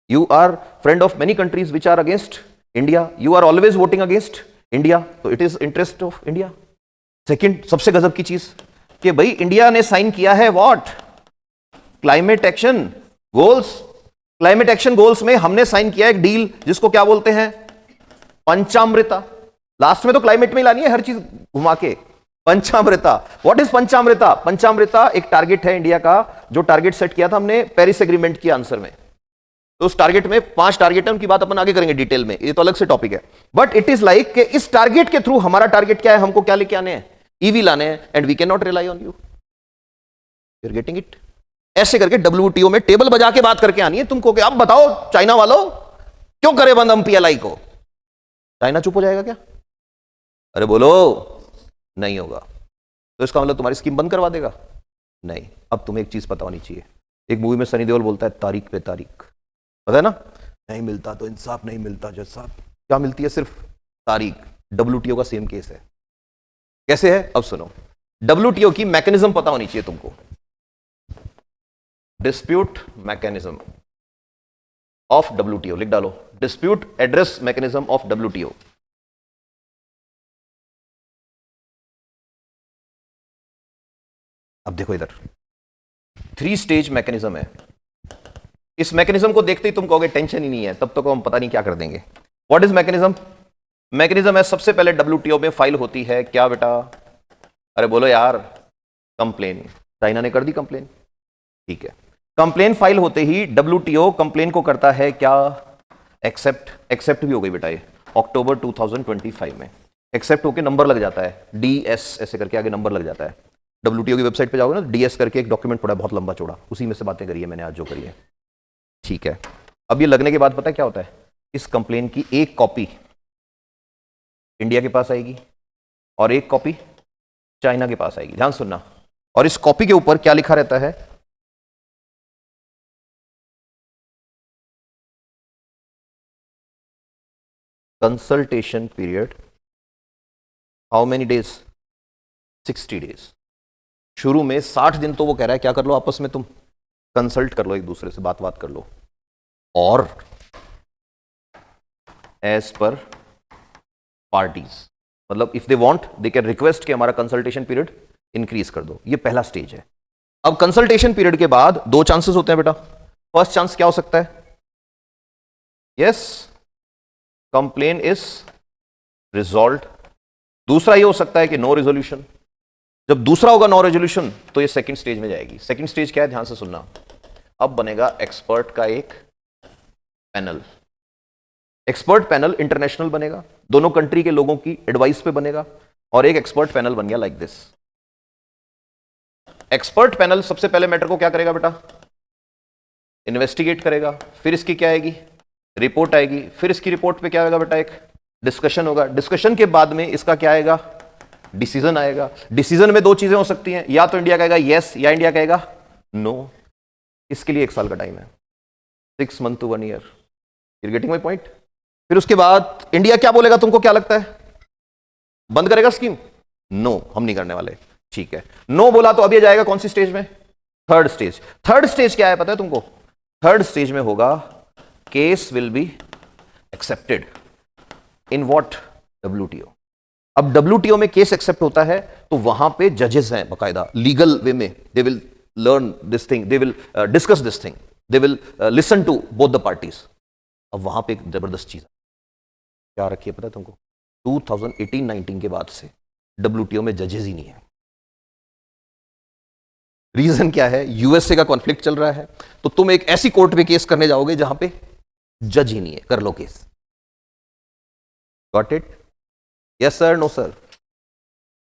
You are friend of many countries which are against India. You are always voting against India. So it is interest of India. Second, सबसे गजब की चीज कि भाई इंडिया ने साइन किया है what? Climate action goals. Climate action goals में हमने साइन किया एक डील जिसको क्या बोलते हैं? पंचामृता। लास्ट में तो क्लाइमेट में ही लानी है हर चीज घुमा के। पंचामृता। What is पंचामृता? पंचामृता एक टारगेट है इंडिया का, जो टारगेट सेट किया था हमने पेरिस एग्रीमेंट के आंसर में। तो उस टारगेट में 5 टारगेट है, उनकी बात अपन आगे करेंगे डिटेल में, ये तो अलग से टॉपिक है। बट इट इज लाइक कि इस टारगेट के थ्रू हमारा टारगेट क्या है? हमको क्या लेके आने हैं? EV लाने हैं, and we can not rely on you. You are getting it? ऐसे करके WTO में टेबल बजा के बात करके आनी है तुमको कि अब बताओ चाइना वालों क्यों करे बंद हम PLI को? चाइना चुप हो जाएगा क्या? अरे बोलो, नहीं होगा। तो इसका मतलब तुम्हारी स्कीम बंद करवा देगा? नहीं। अब तुम्हें एक चीज पता होनी चाहिए, एक मूवी में सनी देओल बोलता है तारीख पे तारीख, पता है ना? नहीं मिलता तो इंसाफ नहीं मिलता जज साहब। क्या मिलती है? सिर्फ तारीख। WTO का सेम केस है। कैसे है? अब सुनो, WTO की मैकेनिज्म पता होनी चाहिए तुमको। डिस्प्यूट मैकेनिज्म ऑफ WTO लिख डालो, dispute address mechanism of WTO। अब देखो इधर 3 स्टेज मैकेनिज्म है। इस मैकेनिज्म को देखते ही तुम कहोगे टेंशन ही नहीं है, तब तक हम पता नहीं क्या कर देंगे। What is mechanism? मैकेनिज्म है, सबसे पहले WTO में फाइल होती है क्या बेटा? अरे बोलो यार, कंप्लेन। चाइना ने कर दी कंप्लेन, ठीक है। कंप्लेन फाइल होते ही WTO कंप्लेन को करता है क्या? एक्सेप्ट भी हो गई बेटा, ये अक्टूबर 2025 में एक्सेप्ट होके नंबर लग जाता है, DS ऐसे करके आगे नंबर लग जाता है। डब्ल्यूटीओ की वेबसाइट पे जाओगे ना, डीएस करके एक डॉक्यूमेंट पड़ा है बहुत लंबा चौड़ा, उसी में से बातें करी है मैंने आज जो करी है। ठीक है, अब ये लगने के बाद पता है क्या होता है, इस कंप्लेन की एक कॉपी इंडिया के पास आएगी और एक कॉपी चाइना के पास आएगी। ध्यान सुनना, और इस कॉपी के ऊपर क्या लिखा रहता है, consultation period how many days, 60 days. शुरू में 60 दिन तो वो कह रहा है क्या कर लो आपस में, तुम कंसल्ट कर लो, एक दूसरे से बात कर लो, और एज पर पार्टीज, मतलब if they want they can request कि हमारा कंसल्टेशन पीरियड इंक्रीज कर दो। ये पहला स्टेज है। अब कंसल्टेशन पीरियड के बाद दो चांसेस होते हैं बेटा। फर्स्ट चांस क्या हो सकता है, यस कंप्लेन इज रिजॉल्व्ड। दूसरा ये हो सकता है कि नो रिजोल्यूशन। जब दूसरा होगा नो रेजोल्यूशन तो ये सेकंड स्टेज में जाएगी। सेकंड स्टेज क्या है, ध्यान से सुनना। अब बनेगा एक्सपर्ट का एक पैनल। एक्सपर्ट पैनल इंटरनेशनल बनेगा, दोनों कंट्री के लोगों की एडवाइस पे बनेगा, और एक एक्सपर्ट पैनल बन गया लाइक दिस। एक्सपर्ट पैनल सबसे पहले मैटर को क्या करेगा बेटा, इन्वेस्टिगेट करेगा, फिर इसकी क्या आएगी, रिपोर्ट आएगी, फिर इसकी रिपोर्ट पे क्या आएगा बेटा, एक डिस्कशन होगा। डिस्कशन के बाद में इसका क्या आएगा, डिसीजन आएगा। डिसीजन में दो चीजें हो सकती हैं, या तो इंडिया कहेगा यस या इंडिया कहेगा नो। इसके लिए 1 साल का टाइम है, 6 months to 1 year। You getting my point. फिर उसके बाद इंडिया क्या बोलेगा, तुमको क्या लगता है, बंद करेगा स्कीम, नो हम नहीं करने वाले। ठीक है, नो बोला तो अब ये जाएगा कौन सी स्टेज में, थर्ड स्टेज। थर्ड स्टेज क्या है पता है तुमको, थर्ड स्टेज में होगा case will be accepted in what, WTO. अब डब्ल्यूटीओ में केस एक्सेप्ट होता है तो वहां पे जजेस हैं बकायदा, लीगल वे में, they will learn this thing, they will discuss this thing, they will listen to both the parties. अब वहां पे एक जबरदस्त चीज क्या रखी है पता है तुमको, 2018-19 के बाद से डब्ल्यूटीओ में जजेस ही नहीं है। रीजन क्या है, यूएसए का कॉन्फ्लिक्ट चल रहा है, तो तुम एक ऐसी कोर्ट पे केस करने जाओगे जहां पे जज ही नहीं है, कर लो case. Got it, yes sir, no sir,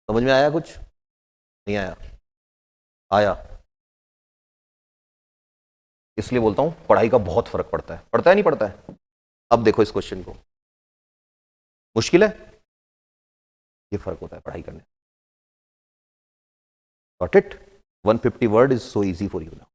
समझ में आया कुछ, नहीं आया, आया। इसलिए बोलता हूं पढ़ाई का बहुत फर्क पड़ता है, पड़ता है नहीं पड़ता है। अब देखो इस क्वेश्चन को, मुश्किल है, ये फर्क होता है पढ़ाई करने। Got it, 150 word is so easy for you now.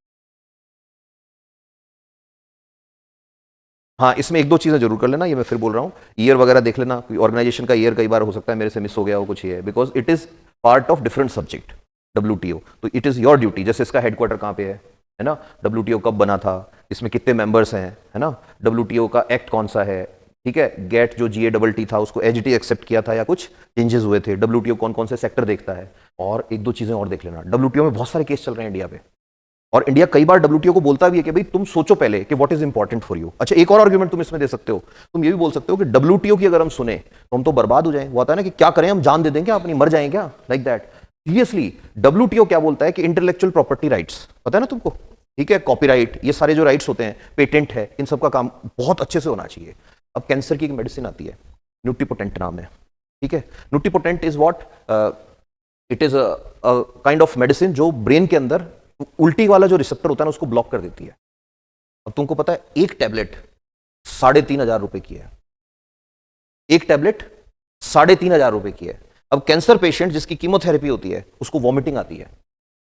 हाँ, इसमें एक दो चीजें जरूर कर लेना, ये मैं फिर बोल रहा हूं, ईयर वगैरह देख लेना, कोई ऑर्गेनाइजेशन का ईयर कई बार हो सकता है मेरे से मिस हो गया हो कुछ, ये because it is part of different subject WTO, तो इट इज योर ड्यूटी। जैसे इसका हेडक्वार्टर कहां पे है ना, डब्ल्यूटीओ कब बना था, इसमें कितने मेंबर्स हैं, है ना, डब्ल्यूटीओ का एक्ट कौन सा है, ठीक है, गेट जो GATT था उसको एचटी एक्सेप्ट किया था या कुछ चेंजेस हुए थे, डब्ल्यूटीओ कौन कौन से सेक्टर देखता है, और एक दो चीजें और देख लेना। डब्ल्यूटीओ में बहुत सारे केस चल रहे हैं इंडिया पे, और इंडिया कई बार डब्ल्यूटीओ को बोलता भी है कि भाई तुम सोचो पहले कि what is important for you. अच्छा, एक और आर्गुमेंट तुम इसमें दे सकते हो, तुम ये भी बोल सकते हो कि डब्ल्यूटीओ की अगर हम सुने तो हम तो बर्बाद हो जाएं। वो आता है ना कि क्या करें, हम जान दे दें क्या अपनी, मर जाएं क्या, लाइक दैट। सीरियसली डब्ल्यूटीओ क्या बोलता है कि इंटेलेक्चुअल प्रॉपर्टी राइट्स, पता है ना तुमको, ठीक है, कॉपीराइट, ये सारे जो राइट्स होते हैं, पेटेंट है, इन सब का काम बहुत अच्छे से होना चाहिए। अब कैंसर की एक मेडिसिन आती है, न्यूटिपोटेंट नाम है, ठीक है। न्यूटिपोटेंट is what, it is a kind of medicine जो ब्रेन के अंदर उल्टी वाला जो रिसेप्टर होता है ना उसको ब्लॉक कर देती है। अब तुमको पता है एक टैबलेट 3,500 रुपए की है, एक टैबलेट 3,500 रुपए की है। अब कैंसर पेशेंट जिसकी कीमोथेरेपी होती है उसको वॉमिटिंग आती है,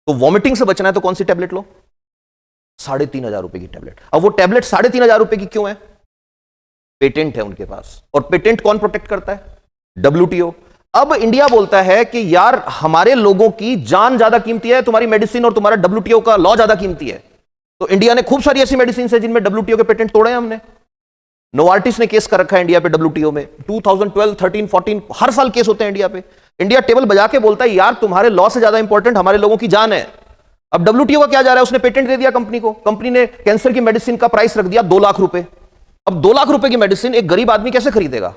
तो वॉमिटिंग से बचना है तो कौन सी टैबलेट लो, 3,500 रुपए की टैबलेट। अब वो टैबलेट 3,500 रुपए की क्यों है, पेटेंट है उनके पास, और पेटेंट कौन प्रोटेक्ट करता है, डब्ल्यूटीओ। अब इंडिया बोलता है कि यार हमारे लोगों की जान ज्यादा कीमती है, तुम्हारी मेडिसिन और तुम्हारा डब्ल्यूटीओ का लॉ ज्यादा कीमती है। तो इंडिया ने खूब सारी ऐसी मेडिसिन है जिनमें डब्ल्यूटीओ के पेटेंट तोड़े हैं हमने। नोवार्टिस ने केस कर रखा है इंडिया पे डब्ल्यूटीओ में, 2012, 13, 14 हर साल केस होते हैं इंडिया पे। इंडिया टेबल बजा के बोलता है यार तुम्हारे लॉ से ज्यादा इंपॉर्टेंट हमारे लोगों की जान है। अब डब्ल्यूटीओ का क्या जा रहा है, उसने पेटेंट दे दिया कंपनी को, कंपनी ने कैंसर की मेडिसिन का प्राइस रख दिया 2 लाख रुपए। अब 2 लाख रुपए की मेडिसिन एक गरीब आदमी कैसे खरीदेगा।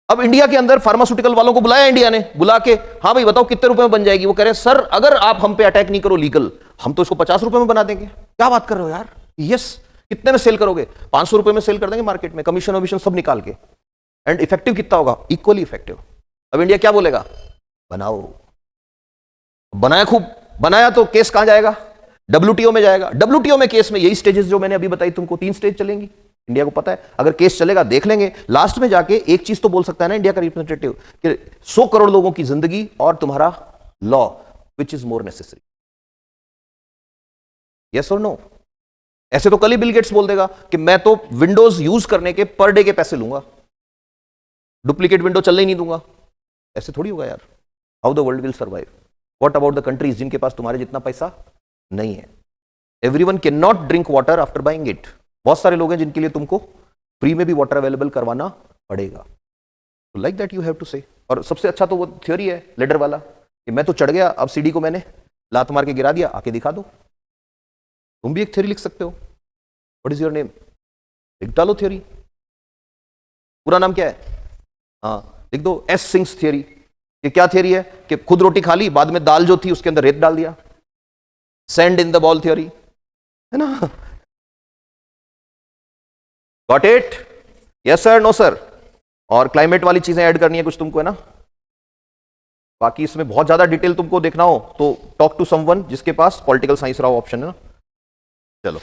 अब इंडिया के अंदर फार्मास्यूटिकल वालों को बुलाया इंडिया ने, बुला के हाँ भाई बताओ कितने रुपए में बन जाएगी। वो कह रहे हैं सर अगर आप हम पे अटैक नहीं करो लीगल, हम तो इसको 50 रुपए में बना देंगे। क्या बात कर रहे हो यार, यस। कितने में सेल करोगे, 500 रुपए में सेल कर देंगे मार्केट में, कमीशन वमीशन सब निकाल के। एंड इफेक्टिव कितना होगा, इक्वली इफेक्टिव। अब इंडिया क्या बोलेगा, बनाओ, बनाया खूब, बनाया तो केस कहां जाएगा? डब्ल्यूटीओ में जाएगा। डब्ल्यूटीओ में केस में यही स्टेजेस जो मैंने अभी बताई तुमको, 3 स्टेज चलेंगी। इंडिया को पता है, अगर केस चलेगा देख लेंगे, लास्ट में जाके एक चीज तो बोल सकता है ना इंडिया का रिप्रेजेंटेटिव कि 100 करोड़ लोगों की जिंदगी और तुम्हारा law, which is more necessary? Yes और नो? ऐसे तो कल ही बिल गेट्स बोल देगा कि मैं तो विंडोज यूज करने के पर डे के पैसे लूंगा, डुप्लीकेट विंडो चलने ही नहीं दूंगा। ऐसे थोड़ी होगा यार। How the world will survive? What about the countries जिनके पास तुम्हारे जितना पैसा नहीं है? Everyone can not drink water after buying it. बहुत सारे लोग हैं जिनके लिए तुमको फ्री में भी वाटर अवेलेबल करवाना पड़ेगा। Like that you have to say. और सबसे अच्छा तो वो थ्योरी है लेडर वाला कि मैं तो चढ़ गया, अब सीढ़ी को मैंने लात मार के गिरा दिया, आके दिखा दो। तुम भी एक थ्योरी लिख सकते हो। What is your name? लिख डालो थ्योरी। पूरा नाम क्या है? हाँ लिख दो, एस सिंग्स थ्योरी। ये क्या थ्योरी है? कि खुद रोटी खा ली, बाद में दाल जो थी उसके अंदर रेत डाल दिया। Sand in the ball theory, है ना? Got it? Yes sir, no sir? और क्लाइमेट वाली चीजें ऐड करनी है कुछ तुमको, है ना? बाकी इसमें बहुत ज्यादा डिटेल तुमको देखना हो तो टॉक टू समवन जिसके पास पॉलिटिकल साइंस रहा ऑप्शन है ना। चलो।